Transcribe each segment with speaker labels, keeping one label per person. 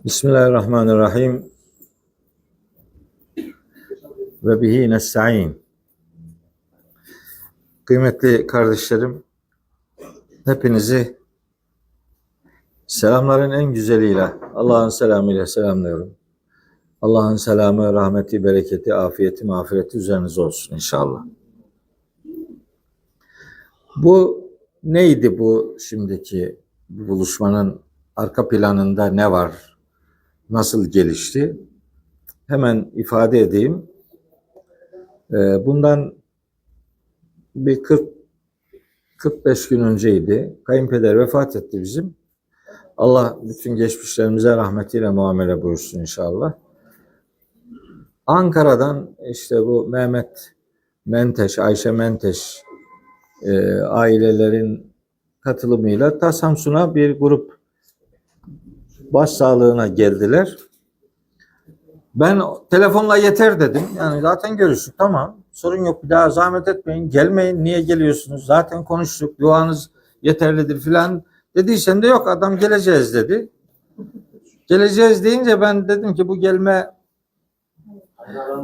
Speaker 1: Bismillahirrahmanirrahim ve bihi nesta'in. Kıymetli kardeşlerim, hepinizi selamların en güzeliyle, Allah'ın selamıyla selamlıyorum. Allah'ın selamı, rahmeti, bereketi, afiyeti, mağfireti üzerinize olsun inşallah. Bu neydi bu şimdiki buluşmanın arka planında ne var? Nasıl gelişti? Hemen ifade edeyim. Bundan bir 40-45 gün önceydi. Kayınpeder vefat etti bizim. Allah bütün geçmişlerimize rahmetiyle muamele buyursun inşallah. Ankara'dan işte bu Mehmet Menteş, Ayşe Menteş ailelerin katılımıyla ta Samsun'a bir grup başsağlığına geldiler. Ben telefonla yeter dedim. Yani zaten görüştük, tamam. Sorun yok, bir daha zahmet etmeyin. Gelmeyin, niye geliyorsunuz? Zaten konuştuk, duanız yeterlidir filan dediysen de yok, adam geleceğiz dedi. Geleceğiz deyince ben dedim ki bu gelme,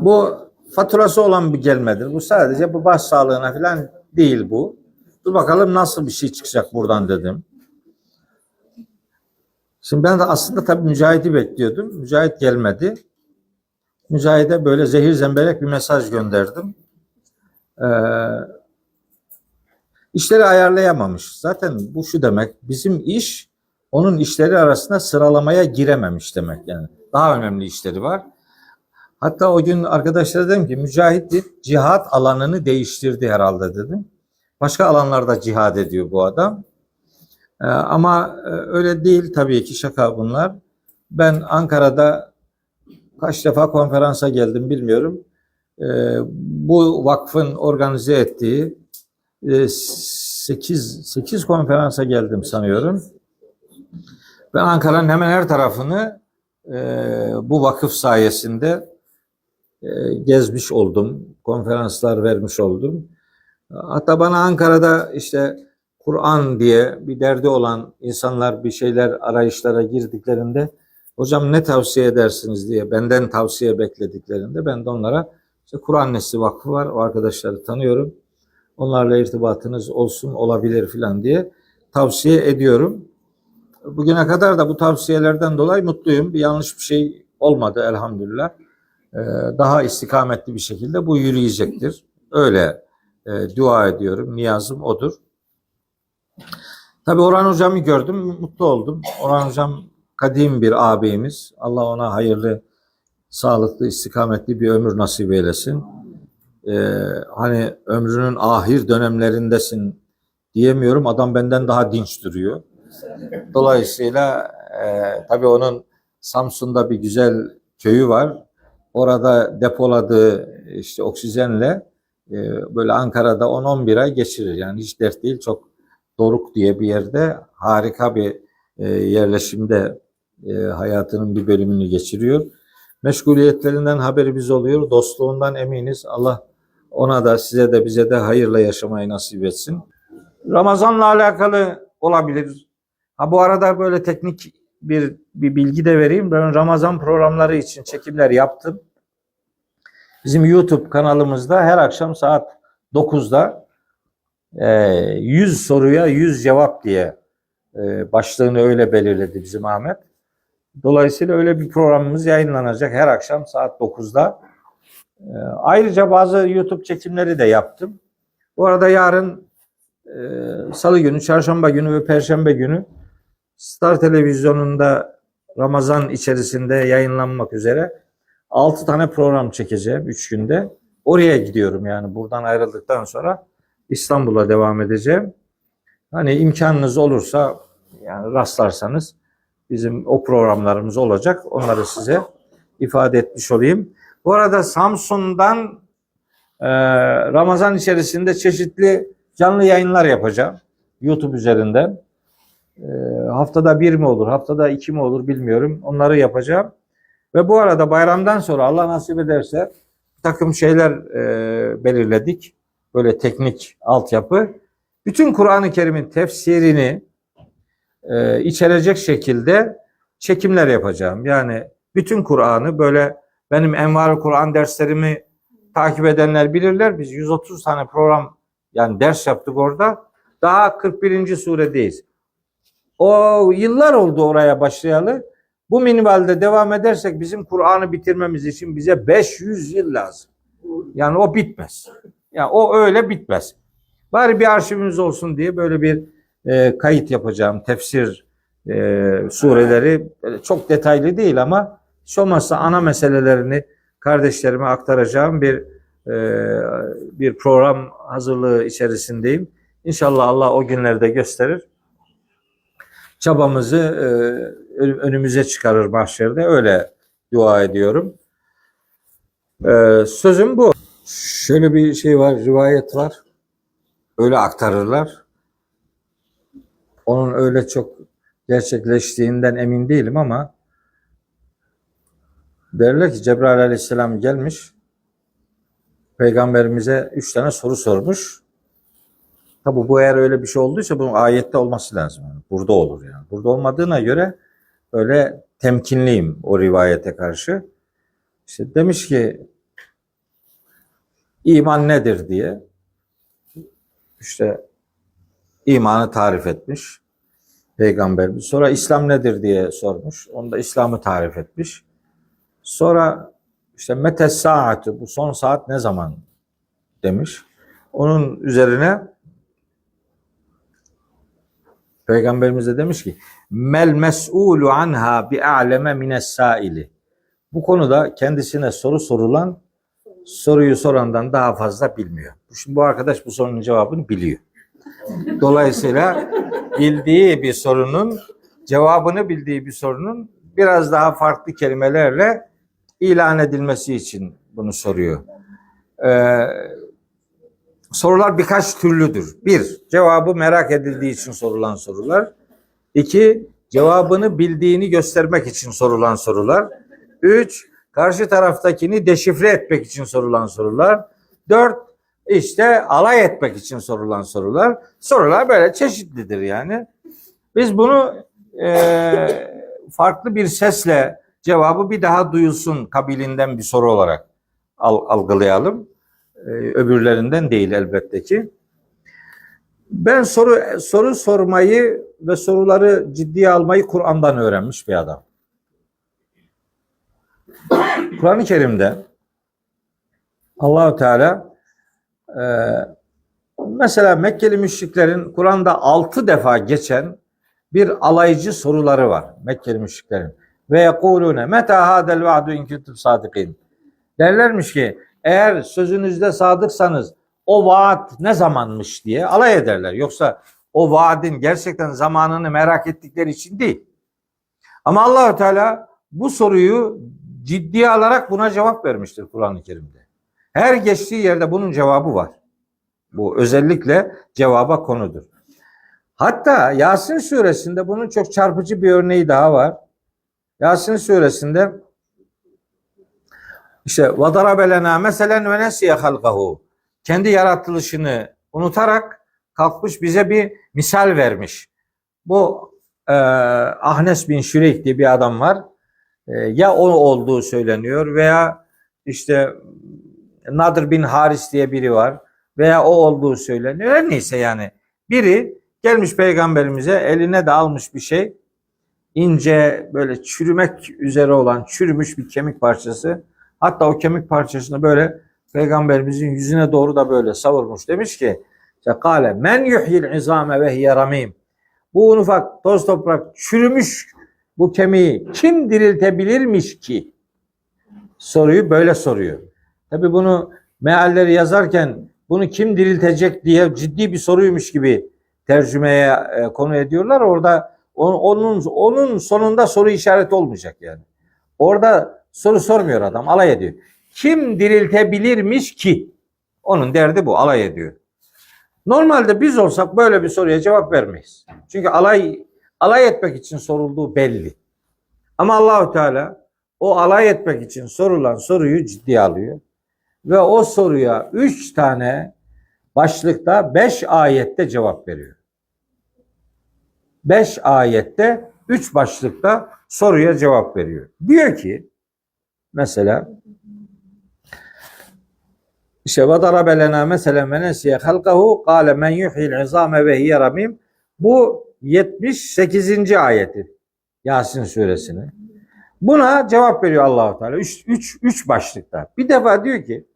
Speaker 1: bu faturası olan bir gelmedir. Bu sadece bu başsağlığına filan değil bu. Dur bakalım nasıl bir şey çıkacak buradan dedim. Şimdi ben de aslında tabii Mücahit'i bekliyordum. Mücahit gelmedi. Mücahit'e böyle zehir zemberek bir mesaj gönderdim. İşleri ayarlayamamış. Zaten bu şu demek, bizim iş onun işleri arasında sıralamaya girememiş demek yani. Daha önemli işleri var. Hatta o gün arkadaşlara dedim ki Mücahit cihat alanını değiştirdi herhalde dedim. Başka alanlarda cihad ediyor bu adam. Ama öyle değil tabii ki, şaka bunlar. Ben Ankara'da kaç defa konferansa geldim bilmiyorum. Bu vakfın organize ettiği 8 konferansa geldim sanıyorum. Ben Ankara'nın hemen her tarafını bu vakıf sayesinde gezmiş oldum. Konferanslar vermiş oldum. Hatta bana Ankara'da işte Kur'an diye bir derdi olan insanlar bir şeyler arayışlara girdiklerinde hocam ne tavsiye edersiniz diye benden tavsiye beklediklerinde ben de onlara işte Kur'an Nesli Vakfı var, o arkadaşları tanıyorum. Onlarla irtibatınız olsun, olabilir filan diye tavsiye ediyorum. Bugüne kadar da bu tavsiyelerden dolayı mutluyum. Bir yanlış bir şey olmadı elhamdülillah. Daha istikametli bir şekilde bu yürüyecektir. Öyle dua ediyorum. Niyazım odur. Tabii Orhan Hocam'ı gördüm, mutlu oldum. Orhan Hocam kadim bir ağabeyimiz. Allah ona hayırlı, sağlıklı, istikametli bir ömür nasip eylesin. Hani ömrünün ahir dönemlerindesin diyemiyorum. Adam benden daha dinç duruyor. Dolayısıyla tabii onun Samsun'da bir güzel köyü var. Orada depoladığı işte oksijenle böyle Ankara'da 10-11 ay geçirir. Yani hiç dert değil. Çok Doruk diye bir yerde harika bir yerleşimde hayatının bir bölümünü geçiriyor. Meşguliyetlerinden haberimiz oluyor. Dostluğundan eminiz. Allah ona da size de bize de hayırla yaşamayı nasip etsin. Ramazan'la alakalı olabilir. Bu arada böyle teknik bir bilgi de vereyim. Ben Ramazan programları için çekimler yaptım. Bizim YouTube kanalımızda her akşam saat 9'da 100 soruya 100 cevap diye başlığını öyle belirledi bizim Ahmet. Dolayısıyla öyle bir programımız yayınlanacak her akşam saat 9'da. Ayrıca bazı YouTube çekimleri de yaptım. Bu arada yarın Salı günü, Çarşamba günü ve Perşembe günü Star Televizyonu'nda Ramazan içerisinde yayınlanmak üzere 6 tane program çekeceğim 3 günde. Oraya gidiyorum yani buradan ayrıldıktan sonra İstanbul'a devam edeceğim. Hani imkanınız olursa yani rastlarsanız bizim o programlarımız olacak. Onları size ifade etmiş olayım. Bu arada Samsun'dan Ramazan içerisinde çeşitli canlı yayınlar yapacağım. YouTube üzerinden. Haftada 1 mi olur, haftada 2 mi olur bilmiyorum. Onları yapacağım. Ve bu arada bayramdan sonra Allah nasip ederse bir takım şeyler belirledik. Böyle teknik altyapı. Bütün Kur'an-ı Kerim'in tefsirini içerecek şekilde çekimler yapacağım. Yani bütün Kur'an'ı böyle benim Envar-ı Kur'an derslerimi takip edenler bilirler. Biz 130 tane program yani ders yaptık orada. Daha 41. suredeyiz. O yıllar oldu oraya başlayalı. Bu minvalde devam edersek bizim Kur'an'ı bitirmemiz için bize 500 yıl lazım. Yani o bitmez. Yani o öyle bitmez. Bari bir arşivimiz olsun diye böyle bir kayıt yapacağım. Tefsir sureleri çok detaylı değil ama hiç olmazsa ana meselelerini kardeşlerime aktaracağım bir program hazırlığı içerisindeyim. İnşallah Allah o günlerde gösterir. Çabamızı önümüze çıkarır mahşerde. Öyle dua ediyorum. Sözüm bu. Şöyle bir şey var, rivayet var. Öyle aktarırlar. Onun öyle çok gerçekleştiğinden emin değilim ama derler ki Cebrail Aleyhisselam gelmiş, Peygamberimize 3 tane soru sormuş. Tabi bu eğer öyle bir şey olduysa bunun ayette olması lazım. Yani burada olur yani. Burada olmadığına göre öyle temkinliyim o rivayete karşı. İşte demiş ki iman nedir diye. İşte imanı tarif etmiş Peygamberimiz. Sonra İslam nedir diye sormuş. Onda İslam'ı tarif etmiş. Sonra işte metes saati, bu son saat ne zaman demiş. Onun üzerine Peygamberimiz de demiş ki mel mes'ulu anha bi a'leme mines saili. Bu konuda kendisine soru sorulan soruyu sorandan daha fazla bilmiyor. Şimdi bu arkadaş bu sorunun cevabını biliyor. Dolayısıyla cevabını bildiği bir sorunun biraz daha farklı kelimelerle ilan edilmesi için bunu soruyor. Sorular birkaç türlüdür. 1. Cevabı merak edildiği için sorulan sorular. 2. Cevabını bildiğini göstermek için sorulan sorular. 3. Karşı taraftakini deşifre etmek için sorulan sorular. 4. İşte alay etmek için sorulan sorular. Sorular böyle çeşitlidir yani. Biz bunu farklı bir sesle cevabı bir daha duyulsun kabilinden bir soru olarak algılayalım. Öbürlerinden değil elbette ki. Ben soru sormayı ve soruları ciddiye almayı Kur'an'dan öğrenmiş bir adam. Kur'an-ı Kerim'de Allah-u Teala mesela Mekkeli müşriklerin Kur'an'da 6 defa geçen bir alaycı soruları var Mekkeli müşriklerin. Ve yekulune meta hadel va'du in kuntum sadikin. Derlermiş ki eğer sözünüzde sadıksanız o vaat ne zamanmış diye alay ederler. Yoksa o vaadin gerçekten zamanını merak ettikleri için değil. Ama Allah-u Teala bu soruyu ciddiye alarak buna cevap vermiştir Kur'an-ı Kerim'de. Her geçtiği yerde bunun cevabı var. Bu özellikle cevaba konudur. Hatta Yasin suresinde bunun çok çarpıcı bir örneği daha var. Yasin suresinde işte وَضَرَبَ لَنَا مَسَلًا وَنَسِيَ خَلْقَهُ kendi yaratılışını unutarak kalkmış bize bir misal vermiş. Bu Ahnes bin Şüreyk diye bir adam var. Ya o olduğu söyleniyor veya işte Nadir bin Haris diye biri var veya o olduğu söyleniyor. Her neyse yani biri gelmiş peygamberimize eline de almış bir şey. İnce böyle çürümek üzere olan çürümüş bir kemik parçası. Hatta o kemik parçasını böyle peygamberimizin yüzüne doğru da böyle savurmuş. Demiş ki kâle men yuhyil izame ve hiye ramim. Bu un ufak toz toprak çürümüş bu kemiği kim diriltebilirmiş ki? Soruyu böyle soruyor. Tabi bunu mealleri yazarken bunu kim diriltecek diye ciddi bir soruymuş gibi tercümeye konu ediyorlar. Orada onun sonunda soru işareti olmayacak yani. Orada soru sormuyor adam, alay ediyor. Kim diriltebilirmiş ki? Onun derdi bu, alay ediyor. Normalde biz olsak böyle bir soruya cevap vermeyiz. Çünkü alay etmek için sorulduğu belli. Ama Allahu Teala o alay etmek için sorulan soruyu ciddiye alıyor. Ve o soruya 3 tane başlıkta 5 ayette cevap veriyor. 5 ayette 3 başlıkta soruya cevap veriyor. Diyor ki mesela işte ve darabe lena meselen ve nesiye halkahu kâle men yuhyil izâme ve hiye ramîm. Bu 78. ayeti Yasin suresinin. Buna cevap veriyor Allah-u Teala. Üç başlıkta. Bir defa diyor ki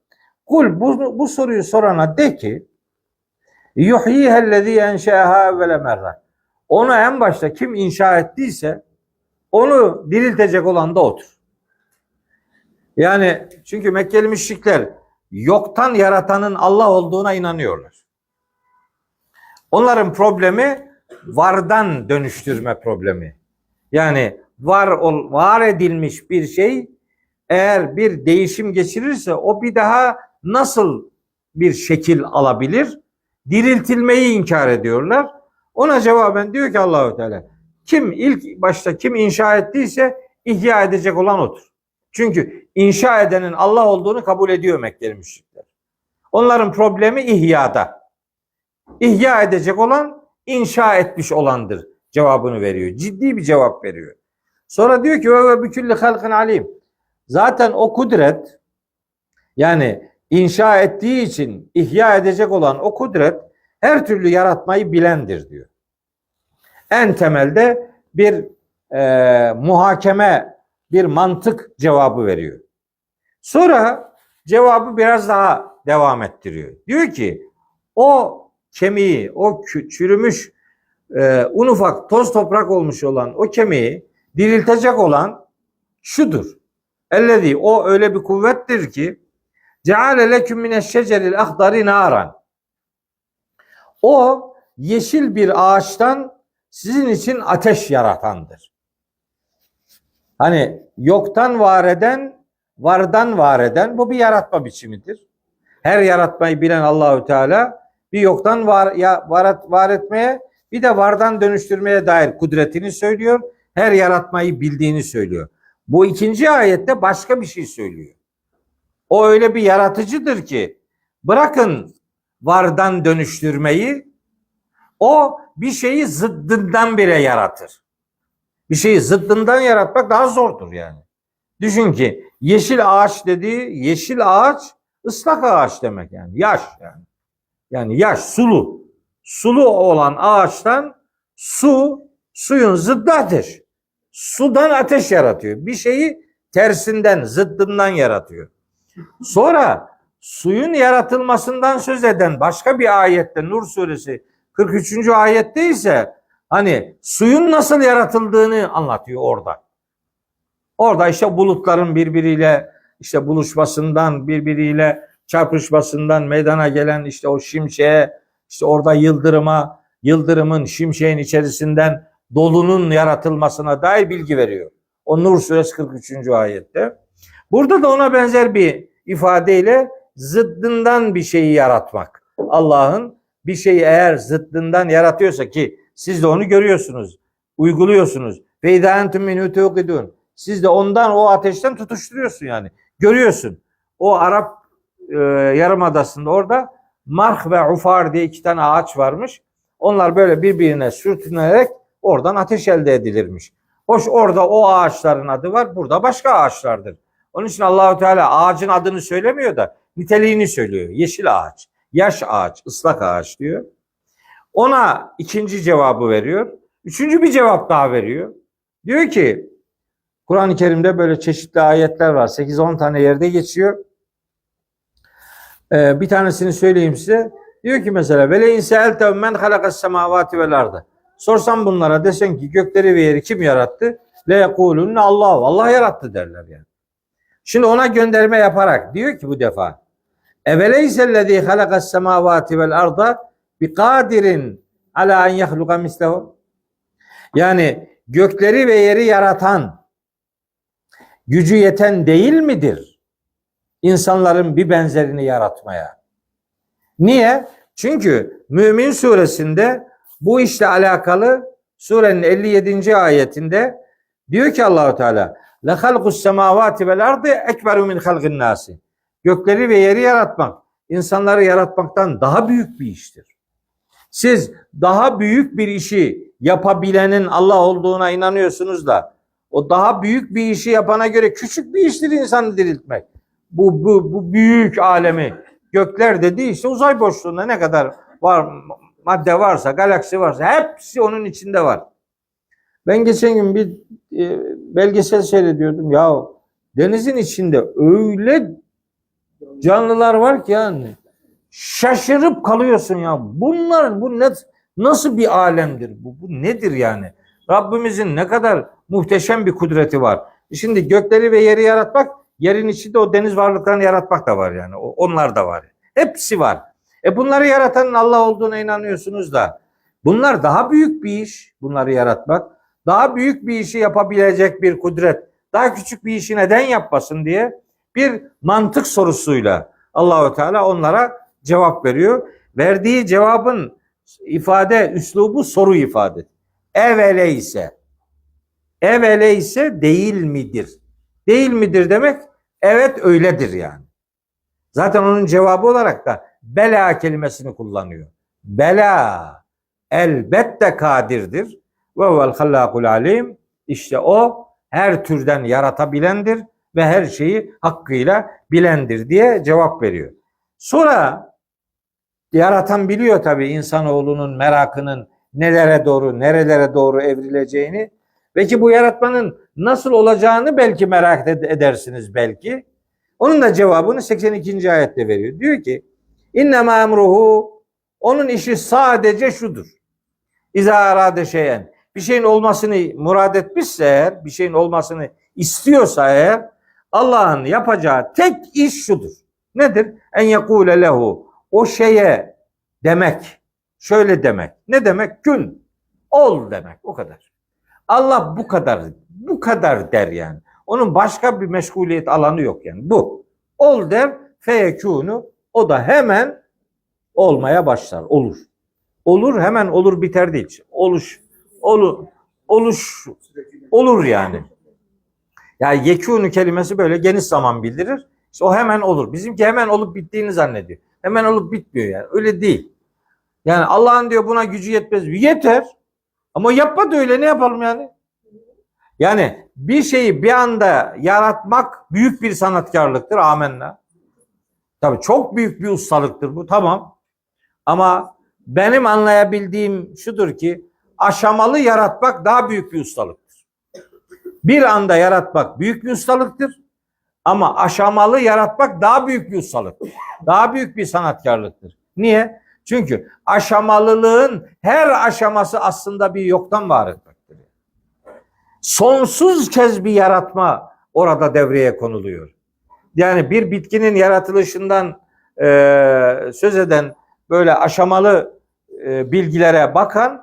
Speaker 1: kul bu soruyu sorana de ki yuhyihellezî enşe'ehâ evvele merre. Onu en başta kim inşa ettiyse onu diriltecek olan da odur. Yani çünkü Mekkeli müşrikler yoktan yaratanın Allah olduğuna inanıyorlar. Onların problemi vardan dönüştürme problemi. Yani var edilmiş bir şey eğer bir değişim geçirirse o bir daha nasıl bir şekil alabilir? Diriltilmeyi inkar ediyorlar. Ona cevaben diyor ki Allahu Teala kim ilk başta kim inşa ettiyse ihya edecek olan odur. Çünkü inşa edenin Allah olduğunu kabul ediyor Mekkeli müşrikler. Onların problemi ihyada. İhya edecek olan inşa etmiş olandır cevabını veriyor. Ciddi bir cevap veriyor. Sonra diyor ki ve bükülli halkın alim. Zaten o kudret yani inşa ettiği için ihya edecek olan o kudret her türlü yaratmayı bilendir diyor. En temelde bir muhakeme, bir mantık cevabı veriyor. Sonra cevabı biraz daha devam ettiriyor. Diyor ki o kemiği, o çürümüş, un ufak toz toprak olmuş olan o kemiği diriltecek olan şudur. Ellezî o öyle bir kuvvettir ki ceale leküm mineşşeceril ahdari naran. O yeşil bir ağaçtan sizin için ateş yaratandır. Hani yoktan var eden, vardan var eden bu bir yaratma biçimidir. Her yaratmayı bilen Allahü Teala bir yoktan var etmeye bir de vardan dönüştürmeye dair kudretini söylüyor. Her yaratmayı bildiğini söylüyor. Bu ikinci ayette başka bir şey söylüyor. O öyle bir yaratıcıdır ki bırakın vardan dönüştürmeyi, o bir şeyi zıddından bile yaratır. Bir şeyi zıddından yaratmak daha zordur yani. Düşün ki yeşil ağaç dediği yeşil ağaç ıslak ağaç demek yani. Yaş yani. Yani yaş, sulu. Sulu olan ağaçtan suyun zıddı ateş. Sudan ateş yaratıyor. Bir şeyi tersinden, zıddından yaratıyor. Sonra suyun yaratılmasından söz eden başka bir ayette Nur suresi 43. ayette ise hani suyun nasıl yaratıldığını anlatıyor orada. Orada işte bulutların birbiriyle işte buluşmasından, birbiriyle çarpışmasından meydana gelen işte o şimşeğe, işte orada yıldırımın şimşeğin içerisinden dolunun yaratılmasına dair bilgi veriyor. O Nur suresi 43. ayette. Burada da ona benzer bir ifadeyle zıddından bir şeyi yaratmak. Allah'ın bir şeyi eğer zıddından yaratıyorsa ki siz de onu görüyorsunuz, uyguluyorsunuz. Ve idâ entum minhû tuqidûn. Siz de ondan o ateşten tutuşturuyorsun yani. Görüyorsun. O Arap Yarımadası'nda orada marh ve ufar diye 2 tane ağaç varmış. Onlar böyle birbirine sürtünerek oradan ateş elde edilirmiş. Hoş orada o ağaçların adı var. Burada başka ağaçlardır. Onun için Allahu Teala ağacın adını söylemiyor da niteliğini söylüyor. Yeşil ağaç, yaş ağaç, ıslak ağaç diyor. Ona ikinci cevabı veriyor. Üçüncü bir cevap daha veriyor. Diyor ki Kur'an-ı Kerim'de böyle çeşitli ayetler var. 8-10 tane yerde geçiyor. Bir tanesini söyleyeyim size. Diyor ki mesela vele inse'elte men halakas semavati vel ardı. Sorsam bunlara desen ki gökleri ve yeri kim yarattı? Le yekulunne Allah. Allah yarattı derler yani. Şimdi ona gönderme yaparak diyor ki bu defa eveleysellezî halakas semavati vel arda bi kadirin ala en yahluka mislehu. Yani gökleri ve yeri yaratan gücü yeten değil midir? İnsanların bir benzerini yaratmaya. Niye? Çünkü Mümin suresinde bu işle alakalı surenin 57. ayetinde diyor ki Allahu Teala la halqus semavati vel ardı ekberu min halqin nasi. Gökleri ve yeri yaratmak insanları yaratmaktan daha büyük bir iştir. Siz daha büyük bir işi yapabilenin Allah olduğuna inanıyorsunuz da o daha büyük bir işi yapana göre küçük bir iştir insanı diriltmek. Bu büyük alemi gökler dediği işte uzay boşluğunda ne kadar var madde varsa, galaksi varsa hepsi onun içinde var. Ben geçen gün bir belgesel seyrediyordum. Ya denizin içinde öyle canlılar var ki yani şaşırıp kalıyorsun ya. Bu nasıl bir alemdir bu? Bu nedir yani? Rabbimizin ne kadar muhteşem bir kudreti var. Şimdi gökleri ve yeri yaratmak, yerin içinde o deniz varlıklarını yaratmak da var yani. Onlar da var. Hepsi var. Bunları yaratanın Allah olduğuna inanıyorsunuz da bunlar daha büyük bir iş, bunları yaratmak. Daha büyük bir işi yapabilecek bir kudret. Daha küçük bir işi neden yapmasın diye bir mantık sorusuyla Allahu Teala onlara cevap veriyor. Verdiği cevabın üslubu soru ifade. Eveleyse. Eveleyse değil midir? Değil midir demek evet öyledir yani. Zaten onun cevabı olarak da bela kelimesini kullanıyor. Bela elbette kadirdir. Ve huvel hallakul alim. İşte o her türden yaratabilendir ve her şeyi hakkıyla bilendir diye cevap veriyor. Sonra yaratan biliyor tabii insanoğlunun merakının nerelere doğru evrileceğini. Belki bu yaratmanın nasıl olacağını belki merak edersiniz belki. Onun da cevabını 82. ayette veriyor. Diyor ki İnnemâ emruhu onun işi sadece şudur. İzâ arâde şeyen bir şeyin olmasını murad etmişse eğer, bir şeyin olmasını istiyorsa eğer Allah'ın yapacağı tek iş şudur. Nedir? En yekûle lehu o şeye demek. Şöyle demek. Ne demek? Kün. Ol demek. O kadar. Allah bu kadar der yani. Onun başka bir meşguliyet alanı yok yani. Bu. Ol der, feyekûnu o da hemen olmaya başlar. Olur. Olur hemen olur biter değil. Olur yani. Yani yekûnu kelimesi böyle geniş zaman bildirir. İşte o hemen olur. Bizimki hemen olup bittiğini zannediyor. Hemen olup bitmiyor yani. Öyle değil. Yani Allah'ın diyor buna gücü yetmez. Yeter. Ama yapmadı öyle ne yapalım yani? Yani bir şeyi bir anda yaratmak büyük bir sanatkarlıktır. Amenna. Tabii çok büyük bir ustalıktır bu. Tamam. Ama benim anlayabildiğim şudur ki aşamalı yaratmak daha büyük bir ustalıktır. Bir anda yaratmak büyük bir ustalıktır. Ama aşamalı yaratmak daha büyük bir ustalıktır. Daha büyük bir sanatkarlıktır. Niye? Çünkü aşamalılığın her aşaması aslında bir yoktan var etmektir. Sonsuz kez bir yaratma orada devreye konuluyor. Yani bir bitkinin yaratılışından söz eden böyle aşamalı bilgilere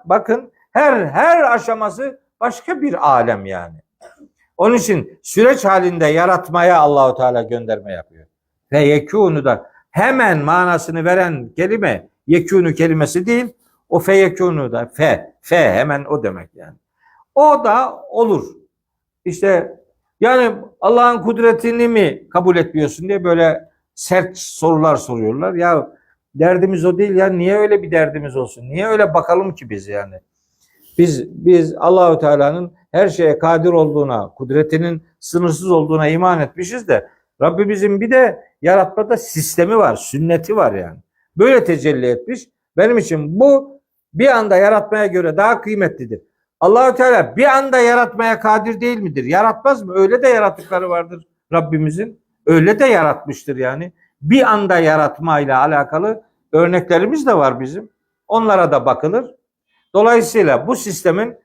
Speaker 1: bakın her aşaması başka bir alem yani. Onun için süreç halinde yaratmaya Allahu Teala gönderme yapıyor. Ve yekûnu da hemen manasını veren kelime yekûnu kelimesi değil. O feyekûnu da fe hemen o demek yani. O da olur. İşte yani Allah'ın kudretini mi kabul etmiyorsun diye böyle sert sorular soruyorlar. Ya derdimiz o değil ya. Niye öyle bir derdimiz olsun? Niye öyle bakalım ki biz yani? Biz Allahu Teala'nın her şeye kadir olduğuna, kudretinin sınırsız olduğuna iman etmişiz de Rabbimizin bir de yaratmada sistemi var, sünneti var yani. Böyle tecelli etmiş. Benim için bu bir anda yaratmaya göre daha kıymetlidir. Allahu Teala bir anda yaratmaya kadir değil midir? Yaratmaz mı? Öyle de yaratıkları vardır Rabbimizin. Öyle de yaratmıştır yani. Bir anda yaratmayla alakalı örneklerimiz de var bizim. Onlara da bakılır. Dolayısıyla bu sistemin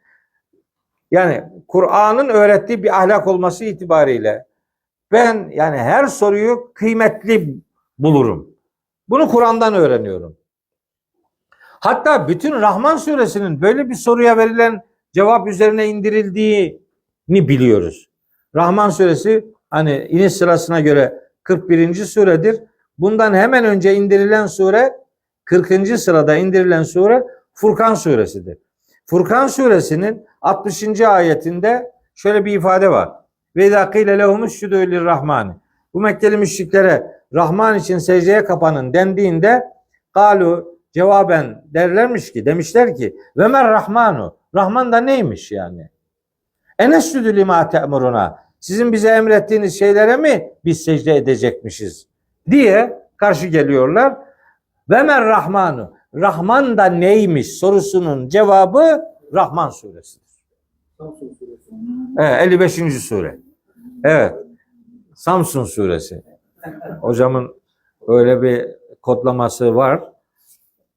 Speaker 1: yani Kur'an'ın öğrettiği bir ahlak olması itibariyle ben yani her soruyu kıymetli bulurum. Bunu Kur'an'dan öğreniyorum. Hatta bütün Rahman suresinin böyle bir soruya verilen cevap üzerine indirildiğini biliyoruz. Rahman suresi hani iniş sırasına göre 41. suredir. Bundan hemen önce indirilen sure 40. sırada indirilen sure Furkan suresidir. Furkan suresinin 60. ayetinde şöyle bir ifade var. Ve izâ kîle lehumuşşudû lirrahmâni. Bu Mekkeli müşriklere Rahman için secdeye kapanın dendiğinde kalu cevaben demişler ki ve mer rahmanu Rahman da neymiş yani? Enescüdü lima te'muruna. Sizin bize emrettiğiniz şeylere mi biz secde edecekmişiz diye karşı geliyorlar. Ve men Rahmanu. Rahman da neymiş sorusunun cevabı Rahman suresidir. Evet, 55. sure. Evet. Samsun suresi. Hocamın öyle bir kodlaması var.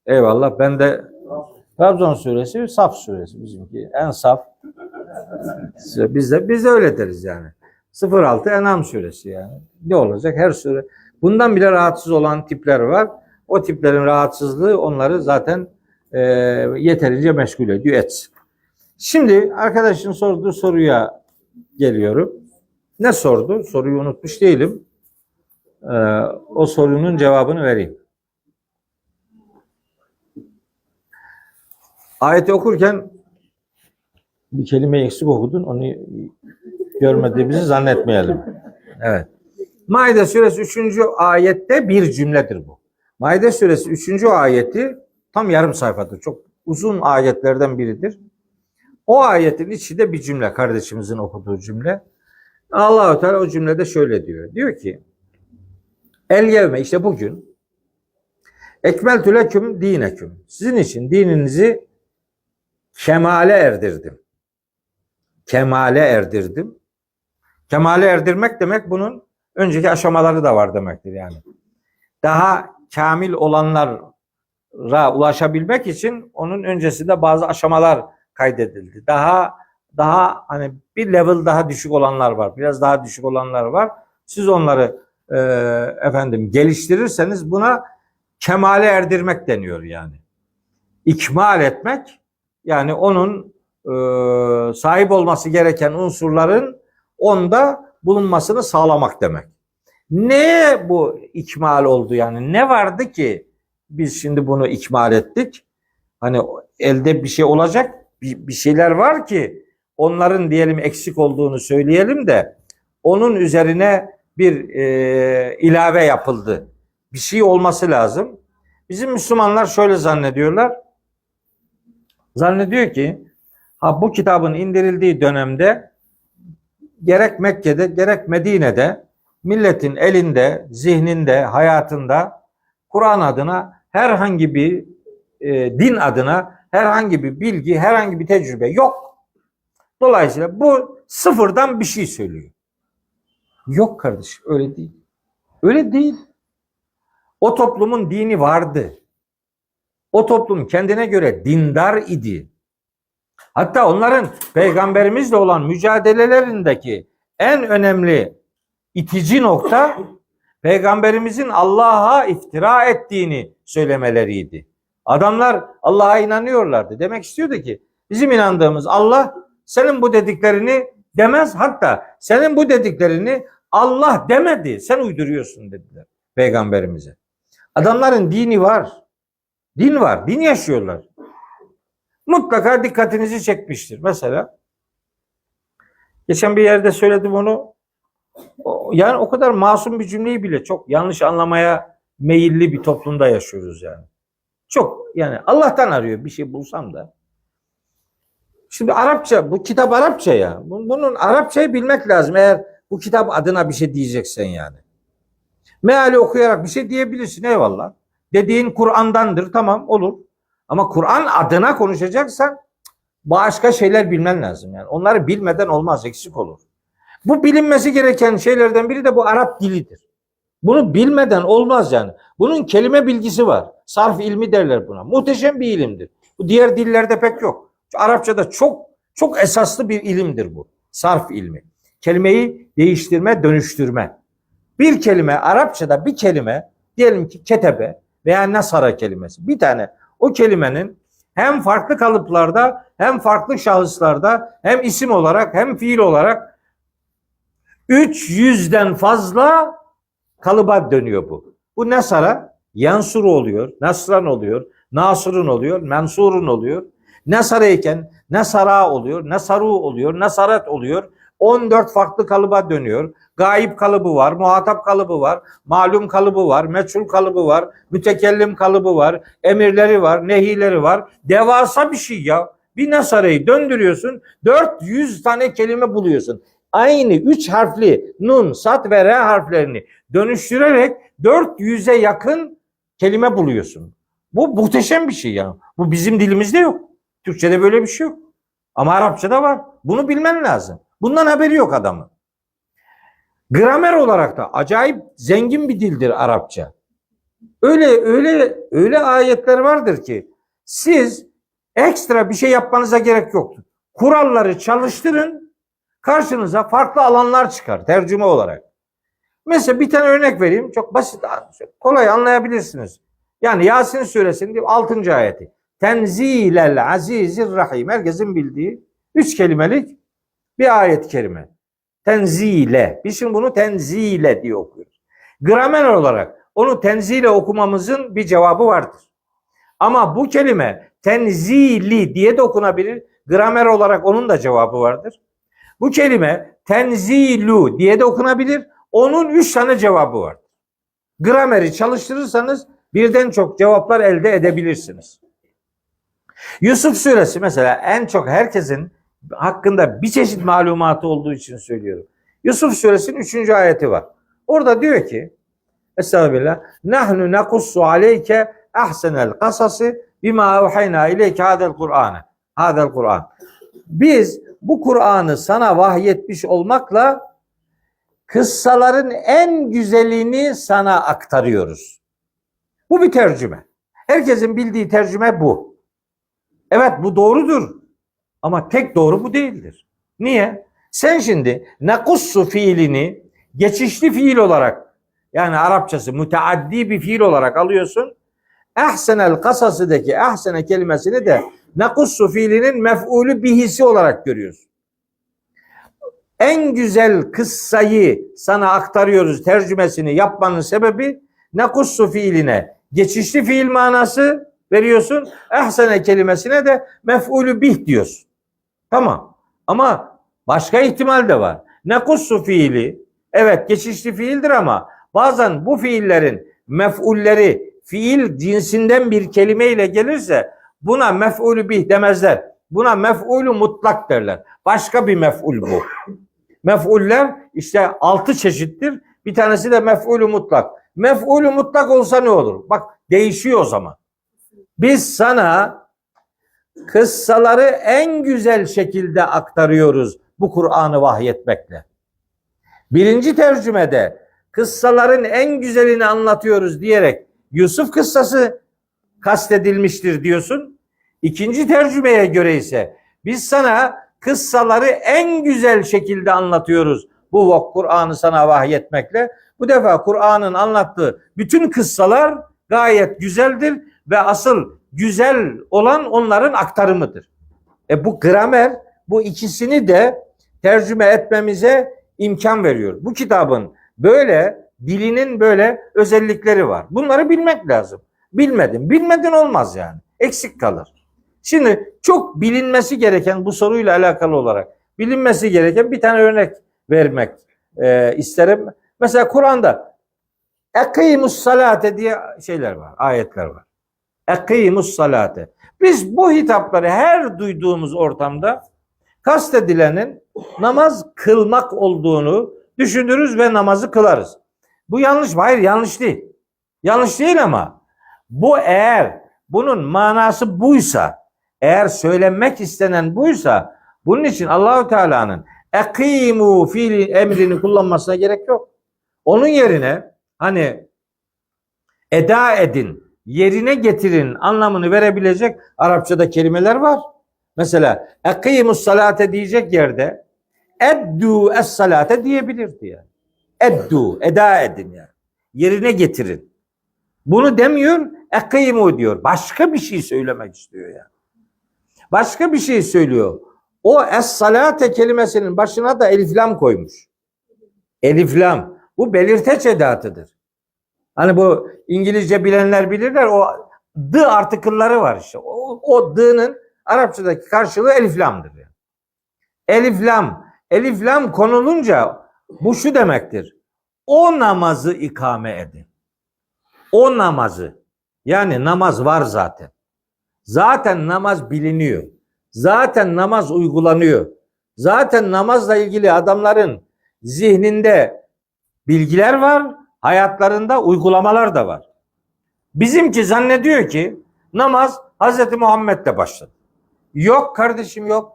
Speaker 1: Eyvallah. Ben de Trabzon suresi, Saf suresi bizimki. En saf. Biz de öyle deriz yani. 06 En'am suresi yani. Ne olacak? Her sure. Bundan bile rahatsız olan tipler var. O tiplerin rahatsızlığı onları zaten yeterince meşgul ediyor, etsin. Şimdi arkadaşın sorduğu soruya geliyorum. Ne sordu? Soruyu unutmuş değilim. O sorunun cevabını vereyim. Ayeti okurken bir kelime eksik okudun. Onu görmediğimizi zannetmeyelim. Evet. Maide suresi 3. ayette bir cümledir bu. Maide suresi 3. ayeti tam yarım sayfadır. Çok uzun ayetlerden biridir. O ayetin içi de bir cümle. Kardeşimizin okuduğu cümle. Allah-u Teala o cümlede şöyle diyor. Diyor ki El yevme, işte bugün ekmeltü leküm dineküm. Sizin için dininizi kemale erdirdim. Kemale erdirdim. Kemale erdirmek demek bunun önceki aşamaları da var demektir yani. Daha kamil olanlara ulaşabilmek için onun öncesinde bazı aşamalar kaydedildi. Daha hani bir level daha düşük olanlar var. Biraz daha düşük olanlar var. Siz onları geliştirirseniz buna kemale erdirmek deniyor yani. İkmal etmek yani onun sahip olması gereken unsurların onda bulunmasını sağlamak demek. Ne bu ikmal oldu yani? Ne vardı ki biz şimdi bunu ikmal ettik? Hani elde bir şey olacak, bir şeyler var ki onların diyelim eksik olduğunu söyleyelim de onun üzerine bir ilave yapıldı. Bir şey olması lazım. Bizim Müslümanlar şöyle zannediyorlar. Zannediyor ki bu kitabın indirildiği dönemde gerek Mekke'de gerek Medine'de milletin elinde, zihninde, hayatında Kur'an adına herhangi bir din adına herhangi bir bilgi, herhangi bir tecrübe yok. Dolayısıyla bu sıfırdan bir şey söylüyor. Yok kardeşim, öyle değil. Öyle değil. O toplumun dini vardı. O toplum kendine göre dindar idi. Hatta onların peygamberimizle olan mücadelelerindeki en önemli itici nokta peygamberimizin Allah'a iftira ettiğini söylemeleriydi. Adamlar Allah'a inanıyorlardı. Demek istiyordu ki bizim inandığımız Allah senin bu dediklerini demez. Hatta senin bu dediklerini Allah demedi. Sen uyduruyorsun dediler peygamberimize. Adamların dini var. Din var. Din yaşıyorlar. Mutlaka dikkatinizi çekmiştir. Mesela geçen bir yerde söyledim onu. Yani o kadar masum bir cümleyi bile çok yanlış anlamaya meyilli bir toplumda yaşıyoruz yani. Çok yani Allah'tan arıyor bir şey bulsam da. Şimdi Arapça, bu kitap Arapça ya. Bunun Arapçayı bilmek lazım eğer bu kitap adına bir şey diyeceksen yani. Meali okuyarak bir şey diyebilirsin, eyvallah. Dediğin Kur'an'dandır, tamam, olur. Ama Kur'an adına konuşacaksan başka şeyler bilmen lazım yani. Onları bilmeden olmaz, eksik olur. Bu bilinmesi gereken şeylerden biri de bu Arap dilidir. Bunu bilmeden olmaz yani. Bunun kelime bilgisi var. Sarf ilmi derler buna. Muhteşem bir ilimdir. Bu diğer dillerde pek yok. Arapçada çok esaslı bir ilimdir bu. Sarf ilmi. Kelimeyi değiştirme, dönüştürme. Bir kelime, Arapçada bir kelime, diyelim ki ketebe veya nasara kelimesi. Bir tane o kelimenin hem farklı kalıplarda hem farklı şahıslarda hem isim olarak hem fiil olarak 300'den fazla kalıba dönüyor bu. Bu nasara yansuru oluyor, nasran oluyor, nasırın oluyor, mensurun oluyor. Nasara iken nasara oluyor, nasaru oluyor, nasaret oluyor. 14 farklı kalıba dönüyor. Gaib kalıbı var, muhatap kalıbı var, malum kalıbı var, meçhul kalıbı var, mütekellim kalıbı var, emirleri var, nehileri var. Devasa bir şey ya. bir Nasara'yı döndürüyorsun, 400 tane kelime buluyorsun. Aynı 3 harfli nun, sat ve re harflerini dönüştürerek 400'e yakın kelime buluyorsun. Bu muhteşem bir şey ya. Bu bizim dilimizde yok. Türkçede böyle bir şey yok. Ama Arapçada var. Bunu bilmen lazım. Bundan haberi yok adamın. Gramer olarak da acayip zengin bir dildir Arapça. Öyle ayetler vardır ki siz ekstra bir şey yapmanıza gerek yoktur. Kuralları çalıştırın, karşınıza farklı alanlar çıkar tercüme olarak. Mesela bir tane örnek vereyim. Çok basit, kolay anlayabilirsiniz. Yani Yasin suresinin 6. ayeti. Tenzilel azizir rahim. Herkesin bildiği 3 kelimelik bir ayet-i kerime. Tenzile. Biz şimdi bunu tenzile diye okuyoruz. Gramer olarak onu tenzile okumamızın bir cevabı vardır. Ama bu kelime tenzili diye de okunabilir. Gramer olarak onun da cevabı vardır. Bu kelime tenzilu diye de okunabilir. Onun 3 tane cevabı vardır. Grameri çalıştırırsanız birden çok cevaplar elde edebilirsiniz. Yusuf suresi mesela en çok herkesin hakkında bir çeşit malumatı olduğu için söylüyorum. Yusuf suresinin 3. ayeti var. Orada diyor ki Estağfirullah. Nahnu nekussu aleyke ahsenel kasası bima uhayna ileyke hadel Kur'an'ı. Hadel Kur'an. Biz bu Kur'an'ı sana vahyetmiş olmakla kıssaların en güzelini sana aktarıyoruz. Bu bir tercüme. Herkesin bildiği tercüme bu. Evet, bu doğrudur. Ama tek doğru bu değildir. Niye? Sen şimdi nekussu fiilini geçişli fiil olarak, yani Arapçası müteaddi bir fiil olarak alıyorsun. Ehsenel kasasıdaki ehsene kelimesini de nekussu fiilinin mef'ulü bihisi olarak görüyorsun. En güzel kıssayı sana aktarıyoruz tercümesini yapmanın sebebi nekussu fiiline geçişli fiil manası veriyorsun. Ehsene kelimesine de mef'ulü bih diyorsun. Tamam. Ama başka ihtimal de var. Nekussu fiili evet geçişli fiildir ama bazen bu fiillerin mef'ulleri fiil cinsinden bir kelimeyle gelirse buna mef'ulü bih demezler. Buna mef'ulü mutlak derler. Başka bir mef'ul bu. Mef'uller işte 6 çeşittir. Bir tanesi de mef'ulü mutlak. Mef'ulü mutlak olsa ne olur? Bak değişiyor o zaman. Biz sana kıssaları en güzel şekilde aktarıyoruz bu Kur'an'ı vahyetmekle. Birinci tercümede kıssaların en güzelini anlatıyoruz diyerek Yusuf kıssası kastedilmiştir diyorsun. İkinci tercümeye göre ise biz sana kıssaları en güzel şekilde anlatıyoruz bu Kur'an'ı sana vahyetmekle. Bu defa Kur'an'ın anlattığı bütün kıssalar gayet güzeldir ve asıl güzel olan onların aktarımıdır. Bu gramer bu ikisini de tercüme etmemize imkan veriyor. Bu kitabın böyle dilinin böyle özellikleri var. Bunları bilmek lazım. Bilmedin olmaz yani. Eksik kalır. Şimdi çok bilinmesi gereken bu soruyla alakalı olarak bilinmesi gereken bir tane örnek vermek isterim. Mesela Kur'an'da Ekimus salate diye şeyler var, ayetler var. Ekimus salate. Biz bu hitapları her duyduğumuz ortamda kastedilenin namaz kılmak olduğunu düşünürüz ve namazı kılarız. Bu yanlış mı? Hayır, yanlış değil. Yanlış değil ama bu eğer bunun manası buysa, eğer söylenmek istenen buysa bunun için Allahu Teala'nın ekimu fiil emrini kullanmasına gerek yok. Onun yerine hani eda edin, yerine getirin anlamını verebilecek Arapçada kelimeler var. Mesela ekimus salate diyecek yerde eddu es salate diyebilirdi yani. Eddu, eda edin yani. Yerine getirin. Bunu demiyor, ekimu diyor. Başka bir şey söylemek istiyor yani. Başka bir şey söylüyor. O es-salate kelimesinin başına da elif lam koymuş. Elif lam. Bu belirteç edatıdır. Hani bu İngilizce bilenler bilirler. O d artikılları var işte. O d'nın Arapçadaki karşılığı elif lamdır. Yani. Elif lam. Elif lam konulunca bu şu demektir. O namazı ikame edin. O namazı. Yani namaz var zaten. Zaten namaz biliniyor. Zaten namaz uygulanıyor. Zaten namazla ilgili adamların zihninde bilgiler var, hayatlarında uygulamalar da var. Bizimki zannediyor ki namaz Hz. Muhammed'le başladı. Yok kardeşim, yok.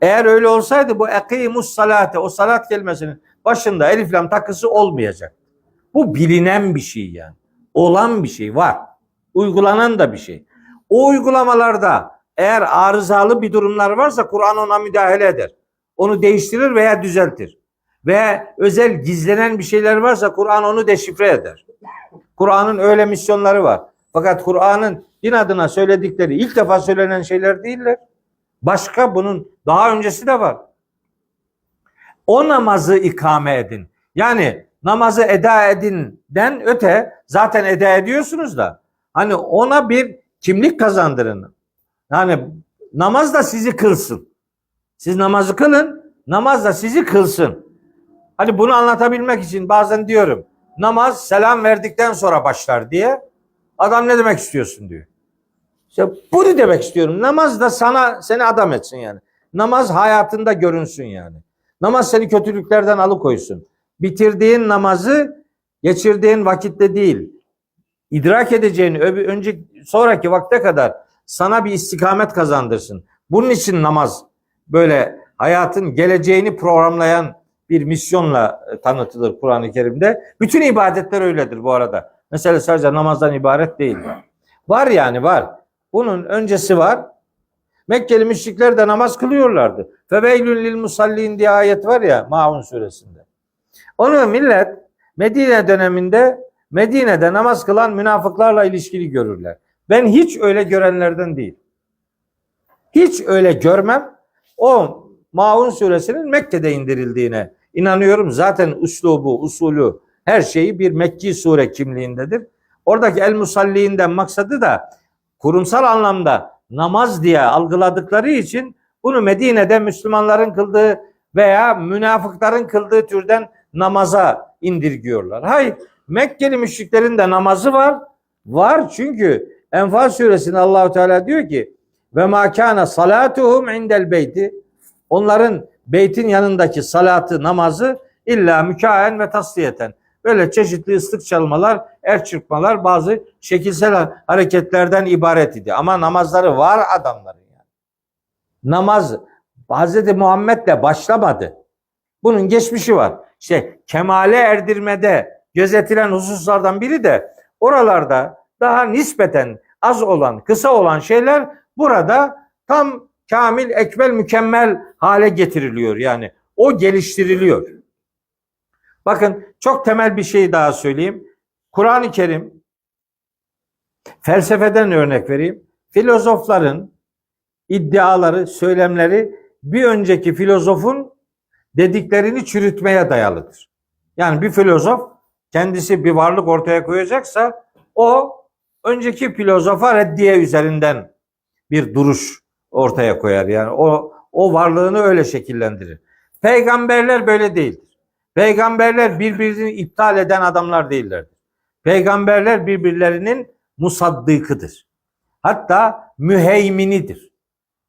Speaker 1: Eğer öyle olsaydı bu ekimus salate, o salat kelimesinin başında elif lam takısı olmayacak. Bu bilinen bir şey yani. Olan bir şey var. Uygulanan da bir şey. O uygulamalarda eğer arızalı bir durumlar varsa Kur'an ona müdahale eder. Onu değiştirir veya düzeltir. Veya özel gizlenen bir şeyler varsa Kur'an onu deşifre eder. Kur'an'ın öyle misyonları var. Fakat Kur'an'ın din adına söyledikleri ilk defa söylenen şeyler değiller. Başka bunun daha öncesi de var. O namazı ikame edin. Yani namazı eda edinden öte zaten eda ediyorsunuz da hani ona bir kimlik kazandırın. Yani namaz da sizi kılsın. Siz namazı kılın, namaz da sizi kılsın. Hani bunu anlatabilmek için bazen diyorum namaz selam verdikten sonra başlar diye. Adam ne demek istiyorsun diyor. İşte bunu demek istiyorum. Namaz da seni adam etsin yani. Namaz hayatında görünsün yani. Namaz seni kötülüklerden alıkoysun. Bitirdiğin namazı geçirdiğin vakitte değil, idrak edeceğin sonraki vakte kadar sana bir istikamet kazandırsın. Bunun için namaz böyle hayatın geleceğini programlayan bir misyonla tanıtılır Kur'an-ı Kerim'de. Bütün ibadetler öyledir bu arada. Mesela sadece namazdan ibaret değil. Var yani var. Bunun öncesi var. Mekkeli müşrikler de namaz kılıyorlardı. Feveylül lil musallin diye ayet var ya Maun suresinde. Onu millet Medine döneminde Medine'de namaz kılan münafıklarla ilişkili görürler. Ben hiç öyle görenlerden değil. Hiç öyle görmem. O Maun suresinin Mekke'de indirildiğine inanıyorum. Zaten üslubu, usulü, her şeyi bir Mekki sure kimliğindedir. Oradaki el musalliğinden maksadı da kurumsal anlamda namaz diye algıladıkları için bunu Medine'de Müslümanların kıldığı veya münafıkların kıldığı türden namaza indirgiyorlar. Hayır, Mekkeli müşriklerin de namazı var. Var çünkü Enfal suresinde Allahu Teala diyor ki ve ma kana salatuhum indel beyti, onların beytin yanındaki salatı, namazı illa mükaen ve tasliyeten. Böyle çeşitli ıslık çalmalar, el çırpmalar, bazı şekilsel hareketlerden ibaret idi. Ama namazları var adamların yani. Namaz Hz. Muhammed'le başlamadı. Bunun geçmişi var. İşte kemale erdirmede gözetilen hususlardan biri de oralarda daha nispeten az olan, kısa olan şeyler burada tam kamil, ekmel, mükemmel hale getiriliyor. Yani o geliştiriliyor. Bakın çok temel bir şey daha söyleyeyim. Kur'an-ı Kerim, felsefeden örnek vereyim. Filozofların iddiaları, söylemleri bir önceki filozofun dediklerini çürütmeye dayalıdır. Yani bir filozof kendisi bir varlık ortaya koyacaksa o önceki filozofa reddiye üzerinden bir duruş ortaya koyar. Yani o varlığını öyle şekillendirir. Peygamberler böyle değildir. Peygamberler birbirini iptal eden adamlar değillerdir. Peygamberler birbirlerinin musaddıkıdır. Hatta müheyminidir.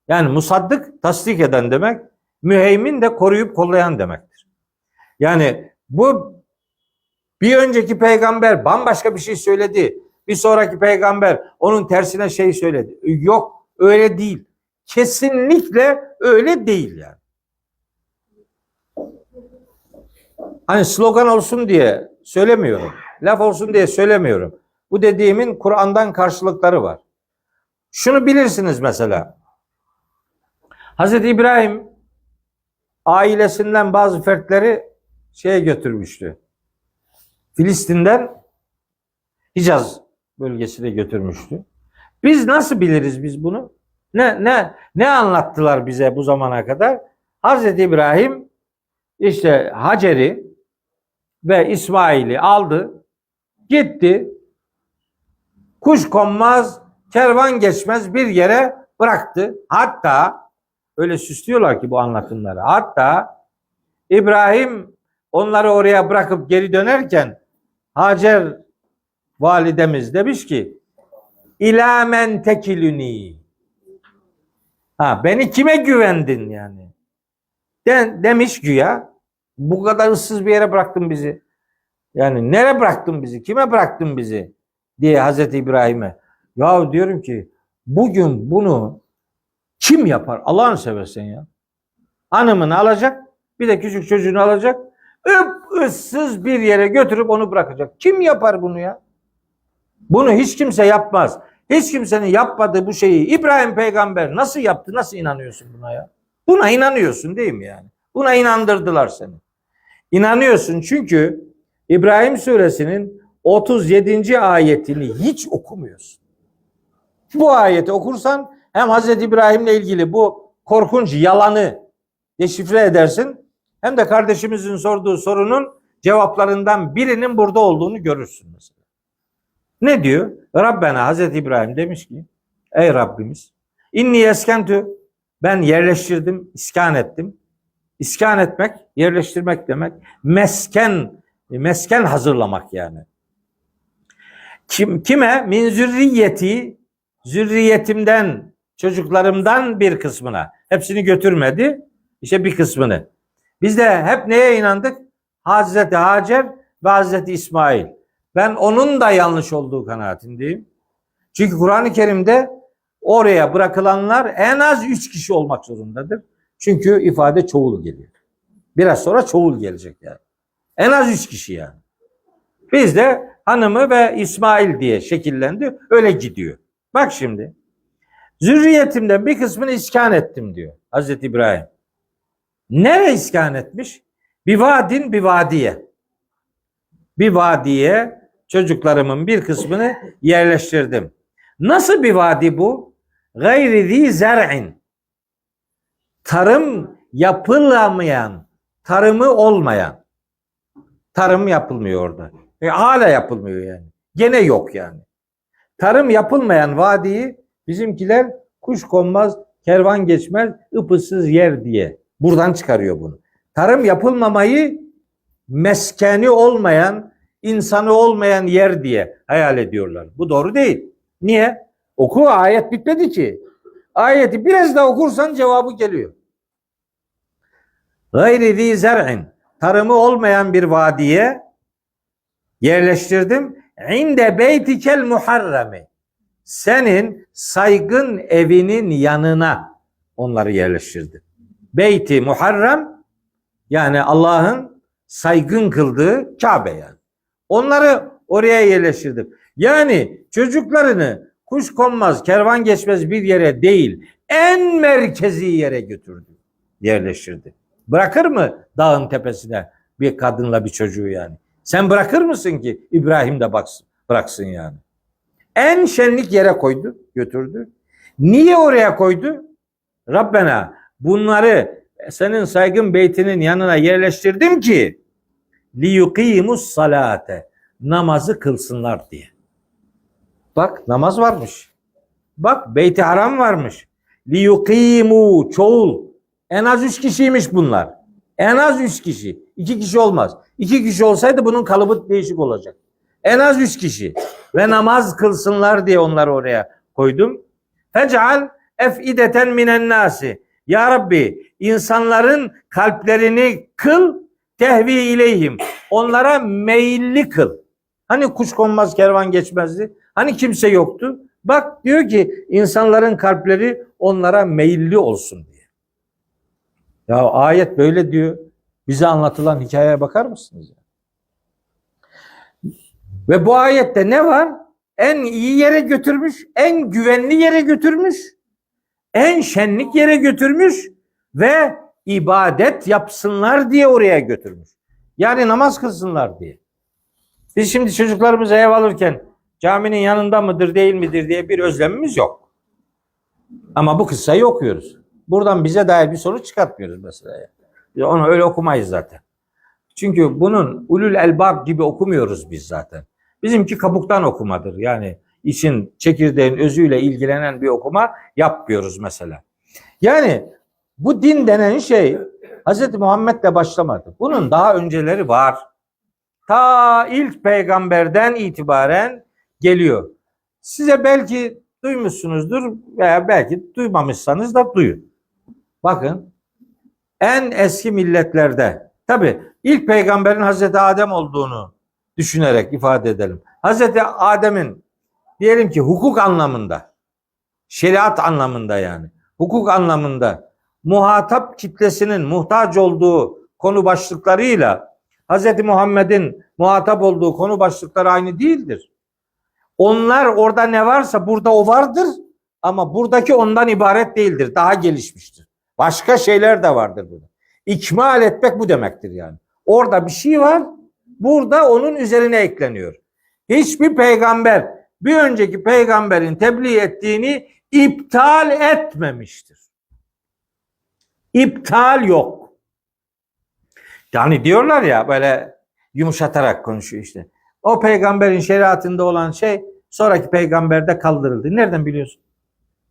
Speaker 1: Yani musaddık tasdik eden demek, müheymin de koruyup kollayan demektir. Yani bu bir önceki peygamber bambaşka bir şey söyledi. Bir sonraki peygamber onun tersine şey söyledi. Yok, öyle değil. Kesinlikle öyle değil yani. Hani slogan olsun diye söylemiyorum. Laf olsun diye söylemiyorum. Bu dediğimin Kur'an'dan karşılıkları var. Şunu bilirsiniz mesela. Hazreti İbrahim ailesinden bazı fertleri şeye götürmüştü. Filistin'den Hicaz bölgesine götürmüştü. Biz nasıl biliriz biz bunu? Ne anlattılar bize bu zamana kadar? Hazreti İbrahim işte Hacer'i ve İsmail'i aldı, gitti, kuş konmaz, kervan geçmez bir yere bıraktı. Hatta öyle süslüyorlar ki bu anlatımları. Hatta İbrahim onları oraya bırakıp geri dönerken Hacer validemiz demiş ki İlâ men tekilüni. Ha, beni kime güvendin yani? Demiş güya, bu kadar ıssız bir yere bıraktın bizi. Yani nereye bıraktın bizi? Kime bıraktın bizi? Diye Hazreti İbrahim'e. Ya diyorum ki bugün bunu kim yapar? Allah'ını seversen ya. Hanımını alacak, bir de küçük çocuğunu alacak, ıssız bir yere götürüp onu bırakacak. Kim yapar bunu ya? Bunu hiç kimse yapmaz. Hiç kimsenin yapmadığı bu şeyi İbrahim peygamber nasıl yaptı? Nasıl inanıyorsun buna ya? Buna inanıyorsun değil mi yani? Buna inandırdılar seni. İnanıyorsun çünkü İbrahim suresinin 37. ayetini hiç okumuyorsun. Bu ayeti okursan hem Hazreti İbrahim'le ilgili bu korkunç yalanı deşifre edersin, hem de kardeşimizin sorduğu sorunun cevaplarından birinin burada olduğunu görürsün mesela. Ne diyor? Rabbena, Hazreti İbrahim demiş ki, ey Rabbimiz, inni eskentü, ben yerleştirdim, iskan ettim. İskan etmek, yerleştirmek demek. Mesken hazırlamak yani. Kime? Min zürriyeti, zürriyetimden, çocuklarımdan bir kısmına. Hepsini götürmedi. İşte bir kısmını. Biz de hep neye inandık? Hazreti Hacer ve Hazreti İsmail. Ben onun da yanlış olduğu kanaatindeyim. Çünkü Kur'an-ı Kerim'de oraya bırakılanlar en az 3 kişi olmak zorundadır. Çünkü ifade çoğul geliyor. Biraz sonra çoğul gelecek yani. En az 3 kişi yani. Biz de hanımı ve İsmail diye şekillendi. Öyle gidiyor. Bak şimdi. Zürriyetimden bir kısmını iskan ettim diyor Hazreti İbrahim. Nereye iskan etmiş? Bir vadin bir vadiye. Bir vadiye çocuklarımın bir kısmını yerleştirdim. Nasıl bir vadi bu? Gayri zi zer'in. Tarım yapılamayan, tarımı olmayan. Tarım yapılmıyor orada. Hala yapılmıyor yani. Gene yok yani. Tarım yapılmayan vadiyi bizimkiler kuş konmaz, kervan geçmez, ıpıssız yer diye buradan çıkarıyor bunu. Tarım yapılmamayı meskeni olmayan, insanı olmayan yer diye hayal ediyorlar. Bu doğru değil. Niye? Oku, ayet bitmedi ki. Ayeti biraz daha okursan cevabı geliyor. Gayri zi zer'in, tarımı olmayan bir vadiye yerleştirdim. İnde beytikel muharremi, senin saygın evinin yanına onları yerleştirdim. Beyti muharrem, yani Allah'ın saygın kıldığı Kabe yani. Onları oraya yerleştirdim. Yani çocuklarını kuş konmaz, kervan geçmez bir yere değil, en merkezi yere götürdü, yerleştirdi. Bırakır mı dağın tepesine bir kadınla bir çocuğu yani? Sen bırakır mısın ki İbrahim de bıraksın yani? En şenlik yere koydu, götürdü. Niye oraya koydu? Rabbena, bunları senin saygın beytinin yanına yerleştirdim ki liyukimus salate, namazı kılsınlar diye. Bak, namaz varmış. Bak, Beyt-i Haram varmış. Liyukimu, çoğul. En az 3 kişiymiş bunlar. En az 3 kişi. 2 kişi olmaz. 2 kişi olsaydı bunun kalıbı değişik olacak. En az 3 kişi. Ve namaz kılsınlar diye onları oraya koydum. Fec'al ef'ideten minen nasi. Ya Rabbi, insanların kalplerini kıl, tehvi ileyhim. Onlara meyilli kıl. Hani kuş konmaz, kervan geçmezdi? Hani kimse yoktu? Bak diyor ki insanların kalpleri onlara meyilli olsun diye. Ya ayet böyle diyor. Bize anlatılan hikayeye bakar mısınız? Ve bu ayette ne var? En iyi yere götürmüş, en güvenli yere götürmüş, en şenlik yere götürmüş ve ibadet yapsınlar diye oraya götürmüş. Yani namaz kılsınlar diye. Biz şimdi çocuklarımızı ev alırken caminin yanında mıdır değil midir diye bir özlemimiz yok. Ama bu kıssayı okuyoruz. Buradan bize dair bir soru çıkartmıyoruz mesela. Biz onu öyle okumayız zaten. Çünkü bunun ulul elbab gibi okumuyoruz biz zaten. Bizimki kabuktan okumadır. Yani için çekirdeğin özüyle ilgilenen bir okuma yapmıyoruz mesela. Yani bu din denen şey Hz. Muhammed'le başlamadı. Bunun daha önceleri var. Ta ilk peygamberden itibaren geliyor. Size belki duymuşsunuzdur veya belki duymamışsanız da duyun. Bakın, en eski milletlerde, tabi ilk peygamberin Hazreti Adem olduğunu düşünerek ifade edelim. Hazreti Adem'in diyelim ki hukuk anlamında, şeriat anlamında, yani hukuk anlamında muhatap kitlesinin muhtaç olduğu konu başlıklarıyla Hazreti Muhammed'in muhatap olduğu konu başlıkları aynı değildir. Onlar orada ne varsa burada o vardır ama buradaki ondan ibaret değildir. Daha gelişmiştir. Başka şeyler de vardır burada. İkmal etmek bu demektir yani. Orada bir şey var, burada onun üzerine ekleniyor. Hiçbir peygamber bir önceki peygamberin tebliğ ettiğini iptal etmemiştir. İptal yok. Yani diyorlar ya, böyle yumuşatarak konuşuyor işte. O peygamberin şeriatında olan şey sonraki peygamberde kaldırıldı. Nereden biliyorsun?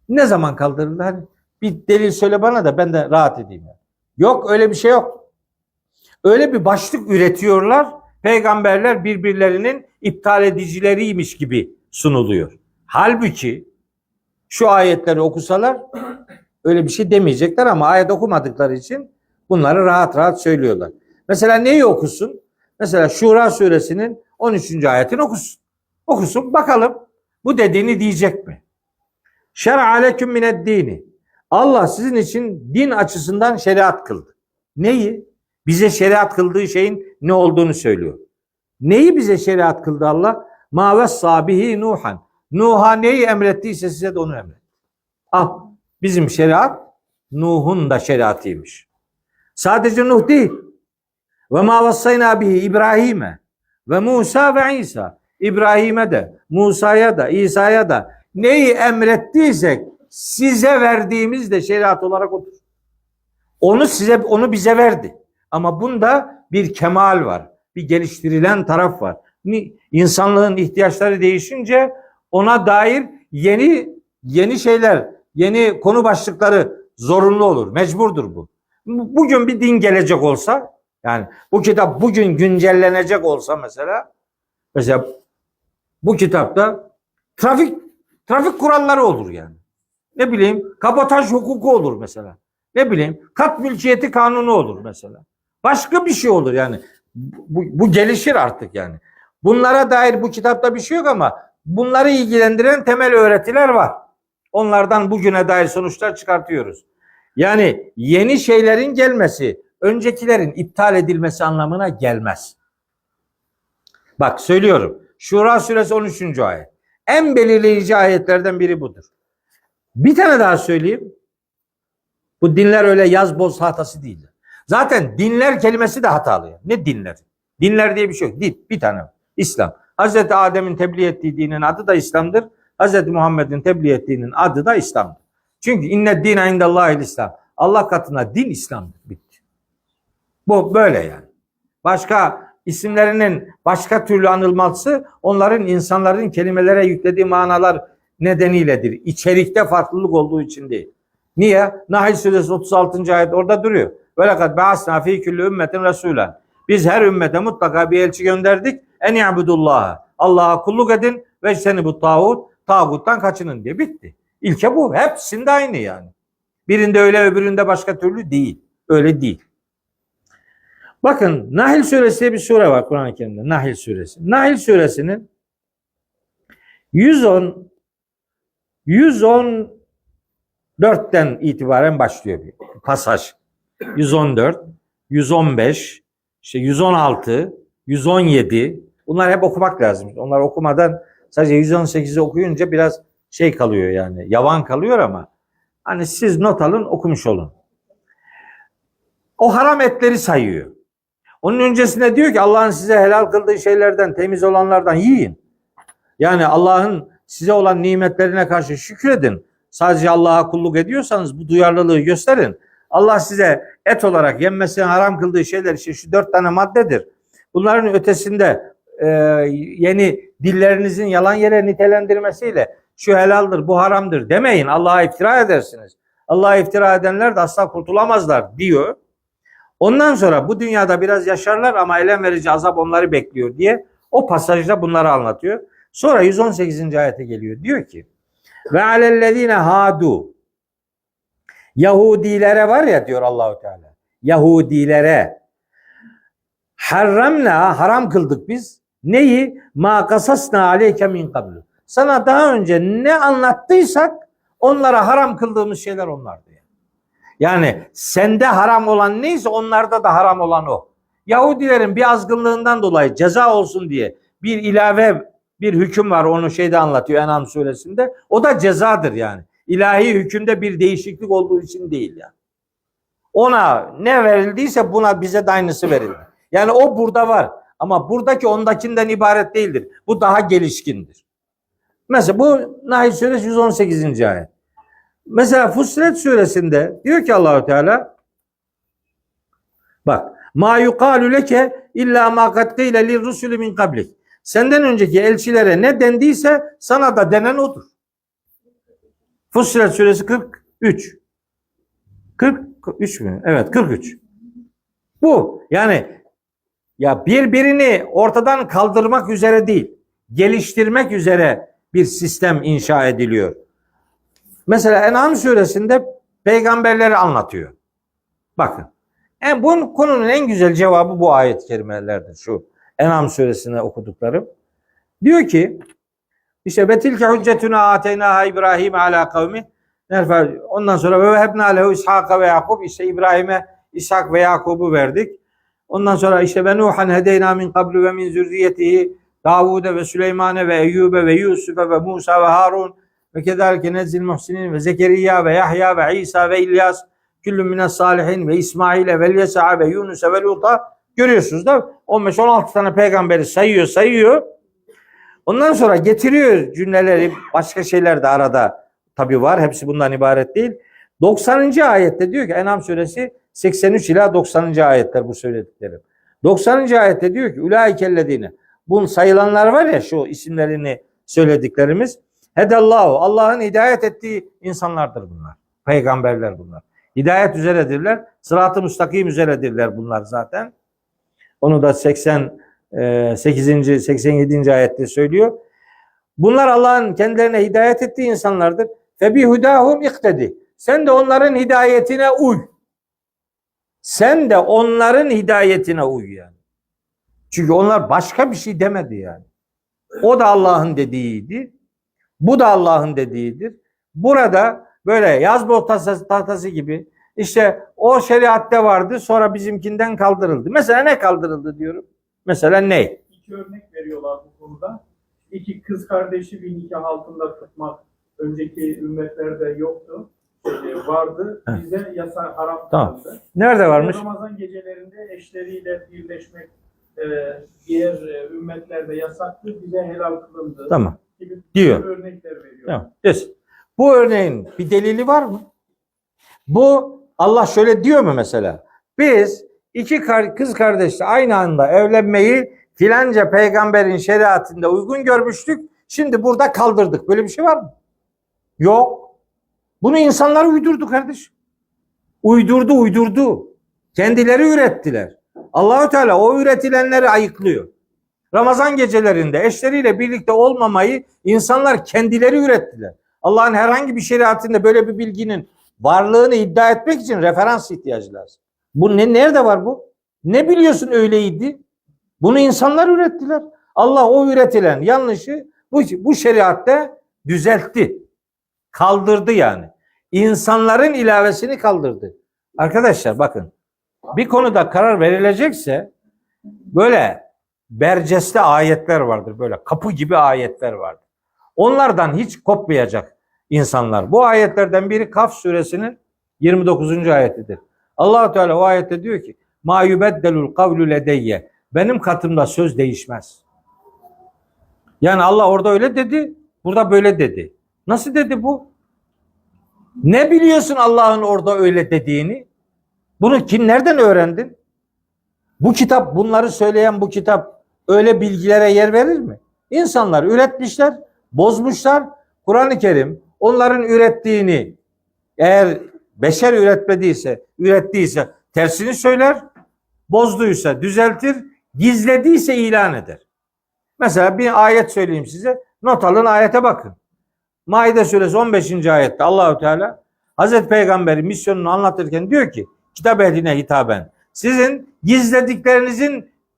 Speaker 1: Ne zaman kaldırıldı? Hani bir delil söyle bana da ben de rahat edeyim. Yani. Yok, öyle bir şey yok. Öyle bir başlık üretiyorlar. Peygamberler birbirlerinin iptal edicileriymiş gibi sunuluyor. Halbuki şu ayetleri okusalar öyle bir şey demeyecekler ama ayet okumadıkları için bunları rahat rahat söylüyorlar. Mesela neyi okusun? Mesela Şura suresinin 13. ayetini okusun. Okusun bakalım bu dediğini diyecek mi? Şer'a aleküm mineddini. Allah sizin için din açısından şeriat kıldı. Neyi? Bize şeriat kıldığı şeyin ne olduğunu söylüyor. Neyi bize şeriat kıldı Allah? Ma vessa bihi Nuhan. Nuh'a neyi emrettiyse size de onu emretti. Al, bizim şeriat Nuh'un da şeriatıymış. Sadece Nuh değil. Ve ma vassayna bihi İbrahim'e ve Musa ve İsa. İbrahim'e de, Musa'ya da, İsa'ya da neyi emrettiysek size verdiğimiz de şeriat olarak odur. Onu bize verdi. Ama bunda bir kemal var. Bir geliştirilen taraf var. İnsanlığın ihtiyaçları değişince ona dair yeni şeyler, yeni konu başlıkları zorunlu olur. Mecburdur bu. Bugün bir din gelecek olsa, yani bu kitap bugün güncellenecek olsa mesela bu kitapta trafik kuralları olur yani. Ne bileyim, kabotaj hukuku olur mesela. Ne bileyim, kat mülkiyeti kanunu olur mesela. Başka bir şey olur yani. Bu gelişir artık yani. Bunlara dair bu kitapta bir şey yok ama bunları ilgilendiren temel öğretiler var. Onlardan bugüne dair sonuçlar çıkartıyoruz. Yani yeni şeylerin gelmesi, öncekilerin iptal edilmesi anlamına gelmez. Bak söylüyorum. Şura suresi 13. ayet. En belirleyici ayetlerden biri budur. Bir tane daha söyleyeyim. Bu dinler öyle yaz boz hatası değil. Zaten dinler kelimesi de hatalı. Ne dinler? Dinler diye bir şey yok. Din bir tane. İslam. Hazreti Adem'in tebliğ ettiği dinin adı da İslam'dır. Hazreti Muhammed'in tebliğ ettiğinin adı da İslam'dır. Çünkü inne dine indallahil İslam. Allah katına din İslam'dır. Bitti. Bu böyle yani. Başka isimlerinin başka türlü anılması onların insanların kelimelere yüklediği manalar nedeniyledir. İçerikte farklılık olduğu için değil. Niye? Nahl suresi 36. ayet orada duruyor. Ve lekad ba'asna fî kulli ümmetin rasûlen. Biz her ümmete mutlaka bir elçi gönderdik. En ya'budullaha. Allah'a kulluk edin ve bu tağuttan kaçının diye bitti. İlke bu. Hepsinde aynı yani. Birinde öyle, öbüründe başka türlü değil. Öyle değil. Bakın Nahl suresi diye bir sure var Kur'an-ı Kerim'de. Nahl suresi. Nahl suresinin 114'ten itibaren başlıyor bir pasaj. 114, 115, işte 116, 117. Bunlar hep okumak lazım. Onlar okumadan sadece 118'i okuyunca biraz şey kalıyor yani. Yavan kalıyor ama hani siz not alın, okumuş olun. O haram etleri sayıyor. Onun öncesinde diyor ki Allah'ın size helal kıldığı şeylerden, temiz olanlardan yiyin. Yani Allah'ın size olan nimetlerine karşı şükredin. Sadece Allah'a kulluk ediyorsanız bu duyarlılığı gösterin. Allah size et olarak yenmesini haram kıldığı şeyler işte şu 4 tane maddedir. Bunların ötesinde yeni dillerinizin yalan yere nitelendirmesiyle şu helaldir, bu haramdır demeyin. Allah'a iftira edersiniz. Allah'a iftira edenler de asla kurtulamazlar diyor. Ondan sonra bu dünyada biraz yaşarlar ama elem verici azap onları bekliyor diye o pasajda bunları anlatıyor. Sonra 118. ayete geliyor. Diyor ki Ve alellezine hadu. Yahudilere var ya diyor Allahu Teala. Yahudilere harramna, haram kıldık biz. Neyi? Ma kasasna aleyke min kablu. Sana daha önce ne anlattıysak onlara haram kıldığımız şeyler onlardı. Yani sende haram olan neyse onlarda da haram olan o. Yahudilerin bir azgınlığından dolayı ceza olsun diye bir ilave bir hüküm var, onu şeyde anlatıyor En'am suresinde. O da cezadır yani. İlahi hükümde bir değişiklik olduğu için değil yani. Ona ne verildiyse buna bize de aynısı verildi. Yani o burada var ama buradaki ondakinden ibaret değildir. Bu daha gelişkindir. Mesela bu Nahl suresi 118. ayet. Mesela Fussilet suresinde diyor ki Allahu Teala, bak, ma yuqalu leke illa ma kad qile lirrusul min qablik. Senden önceki elçilere ne dendiyse sana da denen odur. Fussilet suresi 43. 43 mü? Evet, 43. Bu yani ya birbirini ortadan kaldırmak üzere değil, geliştirmek üzere bir sistem inşa ediliyor. Mesela En'am suresinde peygamberleri anlatıyor. Bakın. Bu konunun en güzel cevabı bu ayet-i kerimelerdir. Şu En'am suresinde okuduklarım. Diyor ki işte betilke hüccetuna ateynaha İbrahim ala kavmi. Ondan sonra ve vehebna lehu İshak ve Yakub. İşte İbrahim'e İshak ve Yakub'u verdik. Ondan sonra işte ve Nuhan hedeyna min kablu ve min zürriyetihi Davud'e ve Süleyman'e ve Eyyub'e ve Yusuf'e ve Musa ve Harun ve kezalike nezzil muhsinin ve Zekeriya ve Yahya ve İsa ve İlyas küllün mines salihin ve İsmail'e ve Yesa ve Yunus'e ve Lut'a görüyorsunuz da 15-16 tane peygamberi sayıyor. Ondan sonra getiriyor cümleleri, başka şeyler de arada tabi var. Hepsi bundan ibaret değil. 90. ayette diyor ki En'am suresi 83 ila 90. ayetler bu söylediklerim. 90. ayette diyor ki ulaikellezine, bunun sayılanlar var ya, şu isimlerini söylediklerimiz, hedallahu, Allah'ın hidayet ettiği insanlardır bunlar. Peygamberler bunlar. Hidayet üzeredirler. Sırat-ı müstakim üzeredirler bunlar zaten. Onu da 88. 87. ayette söylüyor. Bunlar Allah'ın kendilerine hidayet ettiği insanlardır. Febi hudahum iktedi. Sen de onların hidayetine uy. Sen de onların hidayetine uy yani. Çünkü onlar başka bir şey demedi yani. O da Allah'ın dediğiydi. Bu da Allah'ın dediğidir. Burada böyle yazboz tahtası gibi işte o şeriatte vardı, sonra bizimkinden kaldırıldı. Mesela ne kaldırıldı diyorum? Mesela ne?
Speaker 2: İki örnek veriyorlar bu konuda. İki kız kardeşi bir nikah altında tutmak önceki ümmetlerde yoktu. Vardı. Bize yasa haram kılındı.
Speaker 1: Tamam. Nerede varmış?
Speaker 2: Ramazan gecelerinde eşleriyle birleşmek diğer ümmetlerde yasaktı. Bize helal kılındı.
Speaker 1: Tamam.
Speaker 2: Gibi
Speaker 1: diyor.
Speaker 2: Örnekler veriyor.
Speaker 1: Tamam. Yes. Bu örneğin bir delili var mı? Bu Allah şöyle diyor mu mesela? Biz iki kız kardeşle aynı anda evlenmeyi filanca peygamberin şeriatında uygun görmüştük. Şimdi burada kaldırdık. Böyle bir şey var mı? Yok. Bunu insanlar uydurdu kardeş. Uydurdu. Kendileri ürettiler. Allahu Teala o üretilenleri ayıklıyor. Ramazan gecelerinde eşleriyle birlikte olmamayı insanlar kendileri ürettiler. Allah'ın herhangi bir şeriatında böyle bir bilginin varlığını iddia etmek için referans ihtiyacı lazım. Bu nerede var bu? Ne biliyorsun öyleydi? Bunu insanlar ürettiler. Allah o üretilen yanlışı bu şeriatta düzeltti. Kaldırdı yani. İnsanların ilavesini kaldırdı. Arkadaşlar bakın, bir konuda karar verilecekse böyle berceste ayetler vardır. Böyle kapı gibi ayetler vardır. Onlardan hiç kopmayacak insanlar. Bu ayetlerden biri Kaf suresinin 29. ayetidir. Allah-u Teala o ayette diyor ki ma yubeddelul kavlu ledeyye, benim katımda söz değişmez. Yani Allah orada öyle dedi, burada böyle dedi. Nasıl dedi bu? Ne biliyorsun Allah'ın orada öyle dediğini? Bunu nereden öğrendin? Bu kitap, bunları söyleyen bu kitap öyle bilgilere yer verir mi? İnsanlar üretmişler, bozmuşlar. Kur'an-ı Kerim onların ürettiğini, eğer beşer ürettiyse tersini söyler, bozduysa düzeltir, gizlediyse ilan eder. Mesela bir ayet söyleyeyim size. Not alın, ayete bakın. Maide suresi 15. ayette Allahu Teala Hazreti Peygamber'in misyonunu anlatırken diyor ki kitap ehline hitaben sizin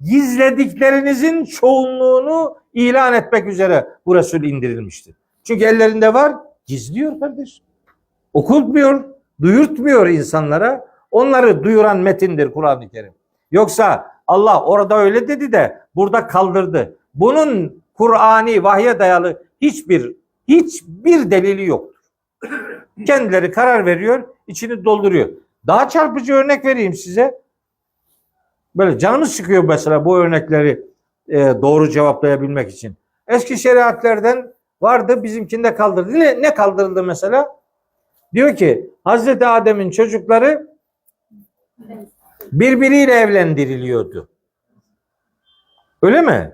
Speaker 1: gizlediklerinizin çoğunluğunu ilan etmek üzere bu Resul indirilmiştir. Çünkü ellerinde var, gizliyor kardeş. Okutmuyor, duyurtmuyor insanlara. Onları duyuran metindir Kur'an-ı Kerim. Yoksa Allah orada öyle dedi de burada kaldırdı. Bunun Kur'ani vahye dayalı hiçbir delili yoktur. Kendileri karar veriyor, içini dolduruyor. Daha çarpıcı örnek vereyim size. Böyle canımız çıkıyor mesela bu örnekleri doğru cevaplayabilmek için. Eski şeriatlerden vardı, bizimkinde kaldırdı. Ne kaldırıldı mesela? Diyor ki Hazreti Adem'in çocukları birbiriyle evlendiriliyordu. Öyle mi?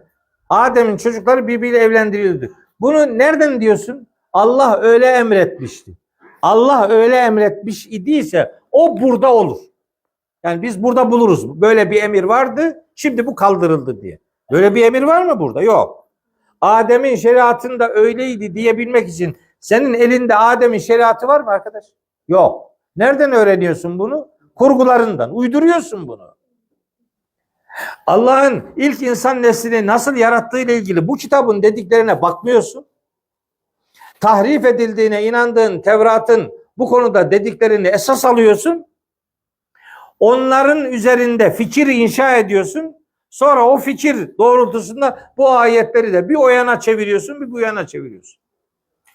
Speaker 1: Adem'in çocukları birbiriyle evlendiriliyordu. Bunu nereden diyorsun? Allah öyle emretmişti. Allah öyle emretmiş idiyse o burada olur. Yani biz burada buluruz. Böyle bir emir vardı, şimdi bu kaldırıldı diye. Böyle bir emir var mı burada? Yok. Adem'in şeriatında öyleydi diyebilmek için senin elinde Adem'in şeriatı var mı arkadaş? Yok. Nereden öğreniyorsun bunu? Kurgularından. Uyduruyorsun bunu. Allah'ın ilk insan neslini nasıl yarattığı ile ilgili bu kitabın dediklerine bakmıyorsun. Tahrif edildiğine inandığın Tevrat'ın bu konuda dediklerini esas alıyorsun. Onların üzerinde fikir inşa ediyorsun. Sonra o fikir doğrultusunda bu ayetleri de bir o yana çeviriyorsun, bir bu yana çeviriyorsun.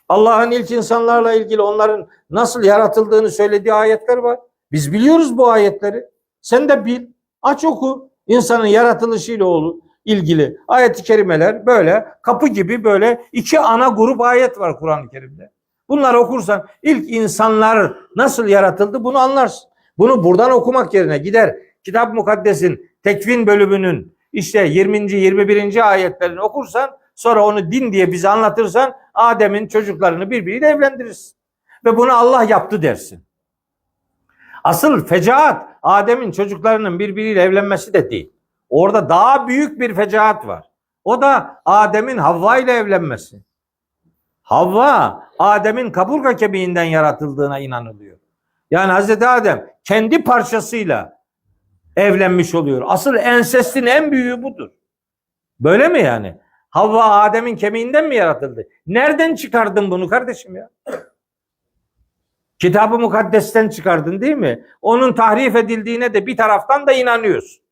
Speaker 1: Allah'ın ilk insanlarla ilgili onların nasıl yaratıldığını söylediği ayetler var. Biz biliyoruz bu ayetleri. Sen de bil, aç oku. İnsanın yaratılışıyla ilgili ayet-i kerimeler böyle kapı gibi böyle iki ana grup ayet var Kur'an-ı Kerim'de. Bunları okursan ilk insanlar nasıl yaratıldı bunu anlarsın. Bunu buradan okumak yerine gider Kitap-ı Mukaddes'in Tekvin bölümünün işte 20. 21. ayetlerini okursan sonra onu din diye bize anlatırsan Adem'in çocuklarını birbiriyle evlendirirsin. Ve bunu Allah yaptı dersin. Asıl fecaat Adem'in çocuklarının birbiriyle evlenmesi de değil. Orada daha büyük bir fecaat var. O da Adem'in Havva ile evlenmesi. Havva Adem'in kaburga kemiğinden yaratıldığına inanılıyor. Yani Hazreti Adem kendi parçasıyla evlenmiş oluyor. Asıl ensestin en büyüğü budur. Böyle mi yani? Havva Adem'in kemiğinden mi yaratıldı? Nereden çıkardın bunu kardeşim ya? Kitab-ı Mukaddes'ten çıkardın değil mi? Onun tahrif edildiğine de bir taraftan da inanıyorsun.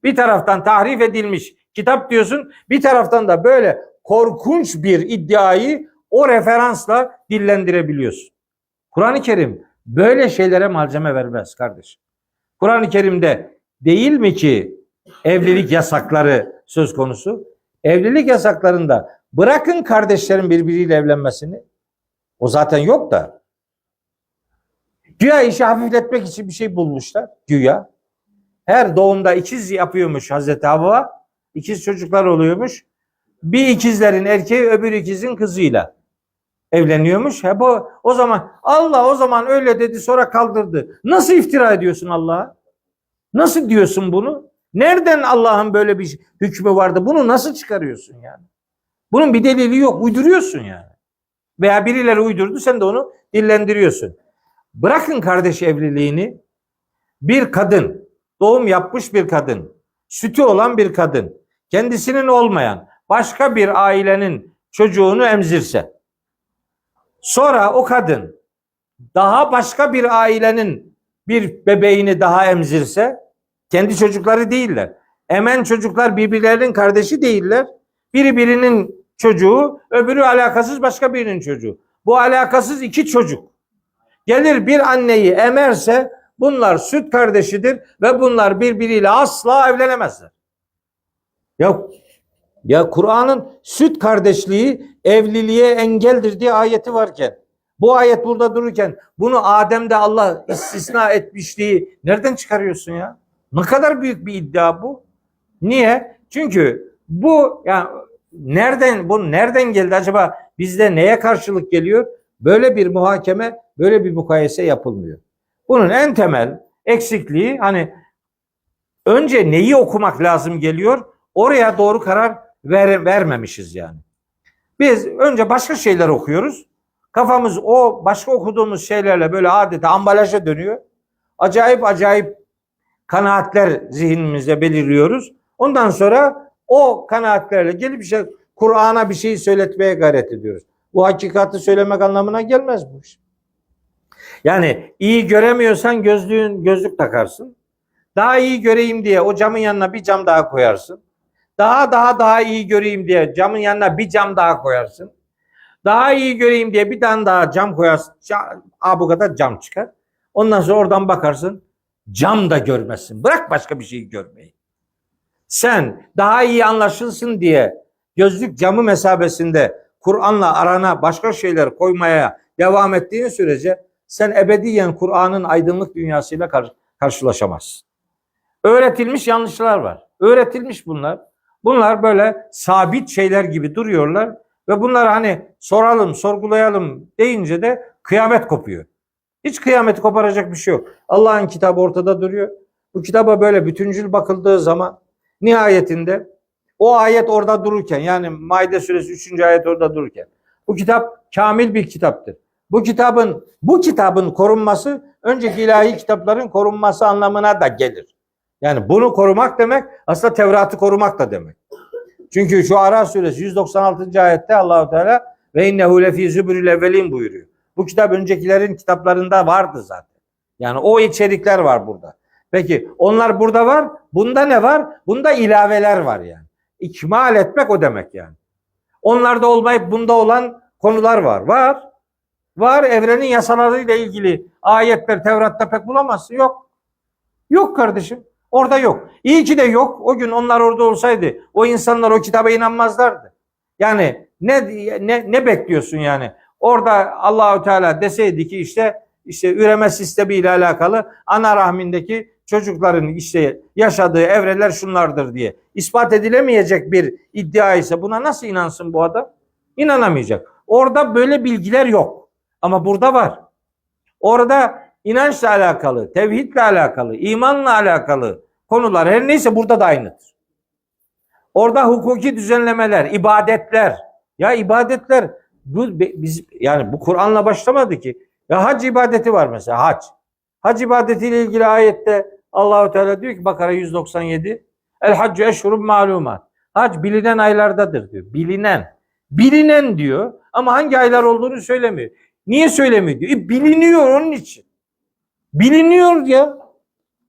Speaker 1: Bir taraftan tahrif edilmiş kitap diyorsun, bir taraftan da böyle korkunç bir iddiayı o referansla dillendirebiliyorsun. Kur'an-ı Kerim böyle şeylere malzeme vermez kardeşim. Kur'an-ı Kerim'de değil mi ki evlilik yasakları söz konusu? Evlilik yasaklarında bırakın kardeşlerin birbiriyle evlenmesini. O zaten yok da. Güya işi hafifletmek için bir şey bulmuşlar. Güya. Her doğumda ikiz yapıyormuş Hazreti Havva. İkiz çocuklar oluyormuş. Bir ikizlerin erkeği öbür ikizin kızıyla evleniyormuş. O zaman Allah o zaman öyle dedi sonra kaldırdı. Nasıl iftira ediyorsun Allah'a? Nasıl diyorsun bunu? Nereden Allah'ın böyle bir hükmü vardı? Bunu nasıl çıkarıyorsun yani? Bunun bir delili yok. Uyduruyorsun yani. Veya birileri uydurdu sen de onu dillendiriyorsun. Bırakın kardeş evliliğini. Bir kadın, doğum yapmış bir kadın, sütü olan bir kadın, kendisinin olmayan başka bir ailenin çocuğunu emzirse, sonra o kadın daha başka bir ailenin bir bebeğini daha emzirse, kendi çocukları değiller. Emen çocuklar birbirlerinin kardeşi değiller. Biri birinin çocuğu, öbürü alakasız başka birinin çocuğu. Bu alakasız iki çocuk. Gelir bir anneyi emerse bunlar süt kardeşidir ve bunlar birbiriyle asla evlenemezler. Ya Kur'an'ın süt kardeşliği evliliğe engeldir diye ayeti varken, bu ayet burada dururken bunu Adem'de Allah istisna etmişliği nereden çıkarıyorsun ya? Ne kadar büyük bir iddia bu? Niye? Çünkü bu yani nereden geldi acaba? Bizde neye karşılık geliyor? Böyle bir muhakeme, böyle bir mukayese yapılmıyor. Bunun en temel eksikliği hani önce neyi okumak lazım geliyor? Oraya doğru karar vermemişiz yani. Biz önce başka şeyler okuyoruz. Kafamız o başka okuduğumuz şeylerle böyle adeta ambalaja dönüyor. Acayip acayip kanaatler zihnimizde belirliyoruz. Ondan sonra o kanaatlerle gelip işte Kur'an'a bir şey söyletmeye gayret ediyoruz. Bu hakikati söylemek anlamına gelmez bu iş. Yani iyi göremiyorsan gözlük takarsın. Daha iyi göreyim diye o camın yanına bir cam daha koyarsın. Daha iyi göreyim diye camın yanına bir cam daha koyarsın. Daha iyi göreyim diye bir tane daha cam koyarsın. Bu kadar cam çıkar. Ondan sonra oradan bakarsın. Cam da görmezsin. Bırak başka bir şeyi görmeyi. Sen daha iyi anlaşılsın diye gözlük camı mesabesinde Kur'an'la arana başka şeyler koymaya devam ettiğin sürece sen ebediyen Kur'an'ın aydınlık dünyasıyla karşılaşamazsın. Öğretilmiş yanlışlar var. Öğretilmiş bunlar. Bunlar böyle sabit şeyler gibi duruyorlar ve bunlar hani soralım, sorgulayalım deyince de kıyamet kopuyor. Hiç kıyameti koparacak bir şey yok. Allah'ın kitabı ortada duruyor. Bu kitaba böyle bütüncül bakıldığı zaman nihayetinde o ayet orada dururken, yani Maide suresi 3. ayet orada dururken, bu kitap kamil bir kitaptır. Bu kitabın korunması önceki ilahi kitapların korunması anlamına da gelir. Yani bunu korumak demek aslında Tevrat'ı korumak da demek. Çünkü şu Ara suresi 196. ayette Allahu Teala ve innehu lefî zübüril evvelin buyuruyor. Bu kitap öncekilerin kitaplarında vardı zaten. Yani o içerikler var burada. Peki onlar burada var. Bunda ne var? Bunda ilaveler var yani. İkmal etmek o demek yani. Onlarda olmayıp bunda olan konular var. Var evrenin yasalarıyla ilgili ayetler Tevrat'ta pek bulamazsın. Yok. Yok kardeşim. Orada yok. İyi ki de yok. O gün onlar orada olsaydı o insanlar o kitaba inanmazlardı. Yani ne bekliyorsun yani? Orada Allahu Teala deseydi ki işte üreme sistemi ile alakalı ana rahmindeki çocukların işte yaşadığı evreler şunlardır diye ispat edilemeyecek bir iddia ise buna nasıl inansın bu adam? İnanamayacak. Orada böyle bilgiler yok. Ama burada var. Orada inançla alakalı, tevhidle alakalı, imanla alakalı konular her neyse burada da aynıdır. Orada hukuki düzenlemeler, ibadetler. Ya ibadetler bu Kur'an'la başlamadı ki. Ya hac ibadeti var mesela, hac. Hac ibadetiyle ilgili ayette Allahu Teala diyor ki Bakara 197 El haccu eşhurun malumat. Hac bilinen aylardadır diyor. Bilinen diyor ama hangi aylar olduğunu söylemiyor. Niye söylemiyor diyor. Biliniyor onun için. Biliniyor ya.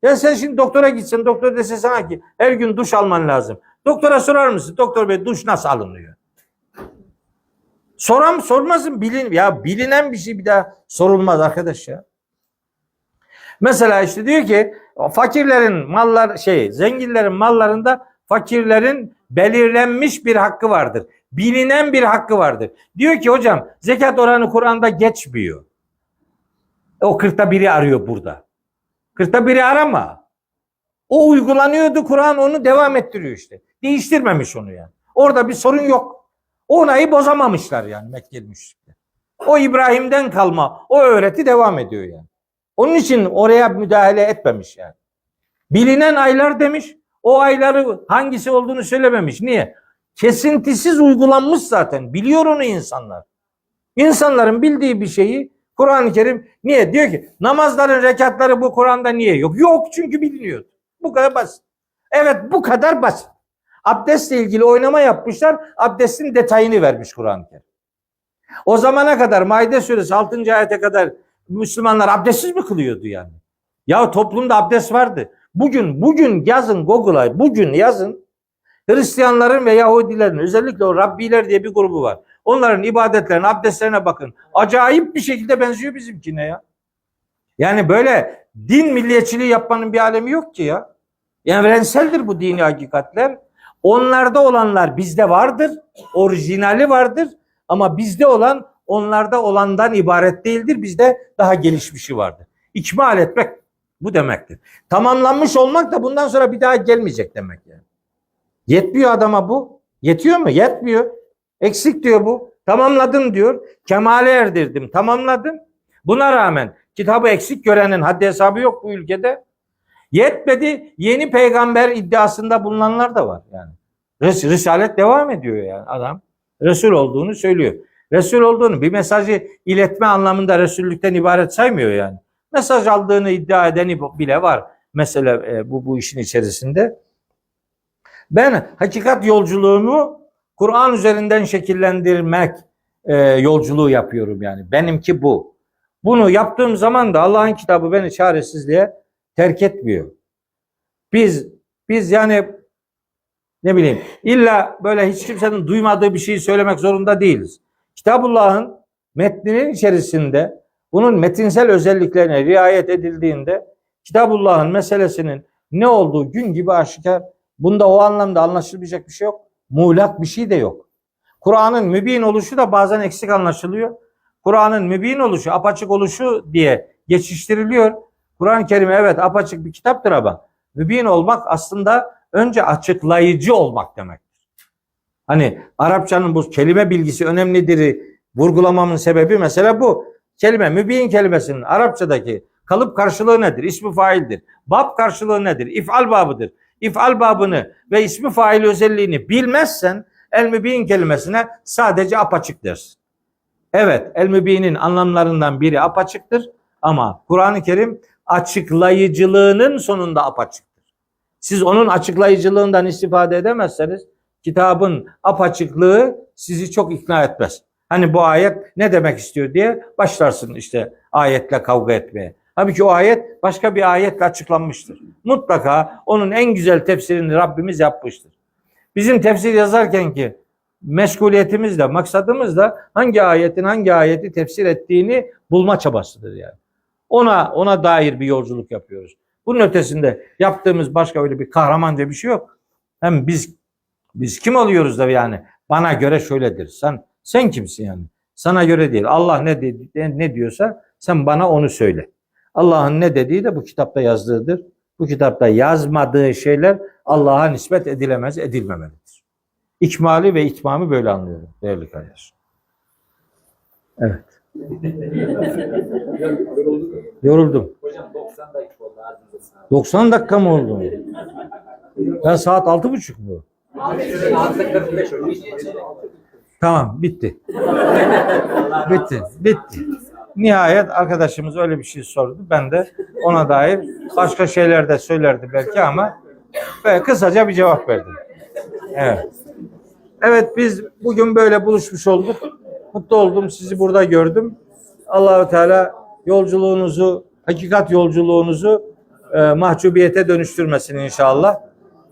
Speaker 1: Ya sen şimdi doktora gitsen, doktor dese sana ki her gün duş alman lazım. Doktora sorar mısın? Doktor bey duş nasıl alınıyor? Sormazsın. Bilinen bir şey bir daha sorulmaz arkadaş ya. Mesela işte diyor ki fakirlerin zenginlerin mallarında fakirlerin belirlenmiş bir hakkı vardır. Bilinen bir hakkı vardır. Diyor ki hocam zekat oranı Kur'an'da geçmiyor. O 40'ta biri arıyor burada. 40'ta biri arama. O uygulanıyordu, Kur'an onu devam ettiriyor işte. Değiştirmemiş onu yani. Orada bir sorun yok. Onayı bozamamışlar yani Mekkeli müşrikler. O İbrahim'den kalma o öğreti devam ediyor yani. Onun için oraya müdahale etmemiş yani. Bilinen aylar demiş. O ayları hangisi olduğunu söylememiş. Niye? Kesintisiz uygulanmış zaten. Biliyor onu insanlar. İnsanların bildiği bir şeyi Kur'an-ı Kerim niye? Diyor ki namazların rekatları bu Kur'an'da niye yok? Yok çünkü biliniyor. Bu kadar basit. Evet bu kadar basit. Abdestle ilgili oynama yapmışlar. Abdestin detayını vermiş Kur'an-ı Kerim. O zamana kadar Maide suresi 6. ayete kadar Müslümanlar abdestsiz mi kılıyordu yani? Ya toplumda abdest vardı. Bugün yazın Google'a, bugün yazın Hristiyanların ve Yahudilerin özellikle o Rabbiler diye bir grubu var. Onların ibadetlerine, abdestlerine bakın. Acayip bir şekilde benziyor bizimkine ya. Yani böyle din milliyetçiliği yapmanın bir alemi yok ki ya. Evrenseldir bu dini hakikatler. Onlarda olanlar bizde vardır. Orijinali vardır. Ama bizde olan onlarda olandan ibaret değildir. Bizde daha gelişmişi vardır. İkmal etmek bu demektir. Tamamlanmış olmak da bundan sonra bir daha gelmeyecek demek yani. Yetmiyor adama bu. Yetiyor mu? Yetmiyor. Eksik diyor bu. Tamamladım diyor. Kemale erdirdim. Tamamladım. Buna rağmen kitabı eksik görenin haddi hesabı yok bu ülkede. Yetmedi. Yeni peygamber iddiasında bulunanlar da var yani. Risalet devam ediyor yani adam. Resul olduğunu söylüyor. Resul olduğunu, bir mesajı iletme anlamında Resullükten ibaret saymıyor yani. Mesaj aldığını iddia edeni bile var. Mesela bu işin içerisinde. Ben hakikat yolculuğumu Kur'an üzerinden şekillendirmek yolculuğu yapıyorum yani. Benimki bu. Bunu yaptığım zaman da Allah'ın kitabı beni çaresizliğe terk etmiyor. Biz yani ne bileyim illa böyle hiç kimsenin duymadığı bir şeyi söylemek zorunda değiliz. Kitabullah'ın metninin içerisinde bunun metinsel özelliklerine riayet edildiğinde Kitabullah'ın meselesinin ne olduğu gün gibi aşikar. Bunda o anlamda anlaşılmayacak bir şey yok. Muğlak bir şey de yok. Kur'an'ın mübin oluşu da bazen eksik anlaşılıyor. Kur'an'ın mübin oluşu, apaçık oluşu diye geçiştiriliyor. Kur'an-ı Kerim evet apaçık bir kitaptır ama mübin olmak aslında önce açıklayıcı olmak demektir. Hani Arapçanın bu kelime bilgisi önemlidir vurgulamamın sebebi mesela bu. Kelime, mübin kelimesinin Arapçadaki kalıp karşılığı nedir? İsmi faildir. Bab karşılığı nedir? İf'al babıdır. İf'al babını ve ismi fail özelliğini bilmezsen el-mübin kelimesine sadece apaçık dersin. Evet, el-mübinin anlamlarından biri apaçıktır ama Kur'an-ı Kerim açıklayıcılığının sonunda apaçıktır. Siz onun açıklayıcılığından istifade edemezseniz kitabın apaçıklığı sizi çok ikna etmez. Hani bu ayet ne demek istiyor diye başlarsın işte ayetle kavga etmeye. Halbuki o ayet başka bir ayetle açıklanmıştır. Mutlaka onun en güzel tefsirini Rabbimiz yapmıştır. Bizim tefsir yazarken ki meşguliyetimiz de maksadımız da hangi ayetin hangi ayeti tefsir ettiğini bulma çabasıdır yani. Ona dair bir yolculuk yapıyoruz. Bunun ötesinde yaptığımız başka öyle bir kahramanca bir şey yok. Hem biz kim oluyoruz da yani bana göre şöyledir. Sen kimsin yani? Sana göre değil. Allah ne diyorsa sen bana onu söyle. Allah'ın ne dediği de bu kitapta yazdığıdır. Bu kitapta yazmadığı şeyler Allah'a nispet edilemez, edilmemelidir. İkmali ve itmamı böyle anlıyorum değerli kardeşim. Evet. Yoruldum.
Speaker 3: Hocam 90 dakika oldu ağzınıza sağlık.
Speaker 1: 90 dakika mı oldu? Ya saat 6.30 mu?
Speaker 3: 6:45 oldu.
Speaker 1: Tamam bitti. Bitti. Nihayet arkadaşımız öyle bir şey sordu. Ben de ona dair başka şeyler de söylerdi belki ama kısaca bir cevap verdim. Evet. Evet biz bugün böyle buluşmuş olduk. Mutlu oldum. Sizi burada gördüm. Allah-u Teala yolculuğunuzu, hakikat yolculuğunuzu mahcubiyete dönüştürmesin inşallah.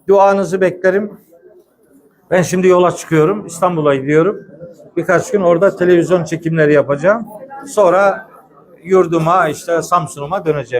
Speaker 1: Duanızı beklerim. Ben şimdi yola çıkıyorum. İstanbul'a gidiyorum. Birkaç gün orada televizyon çekimleri yapacağım. Sonra yurduma işte Samsun'uma döneceğim.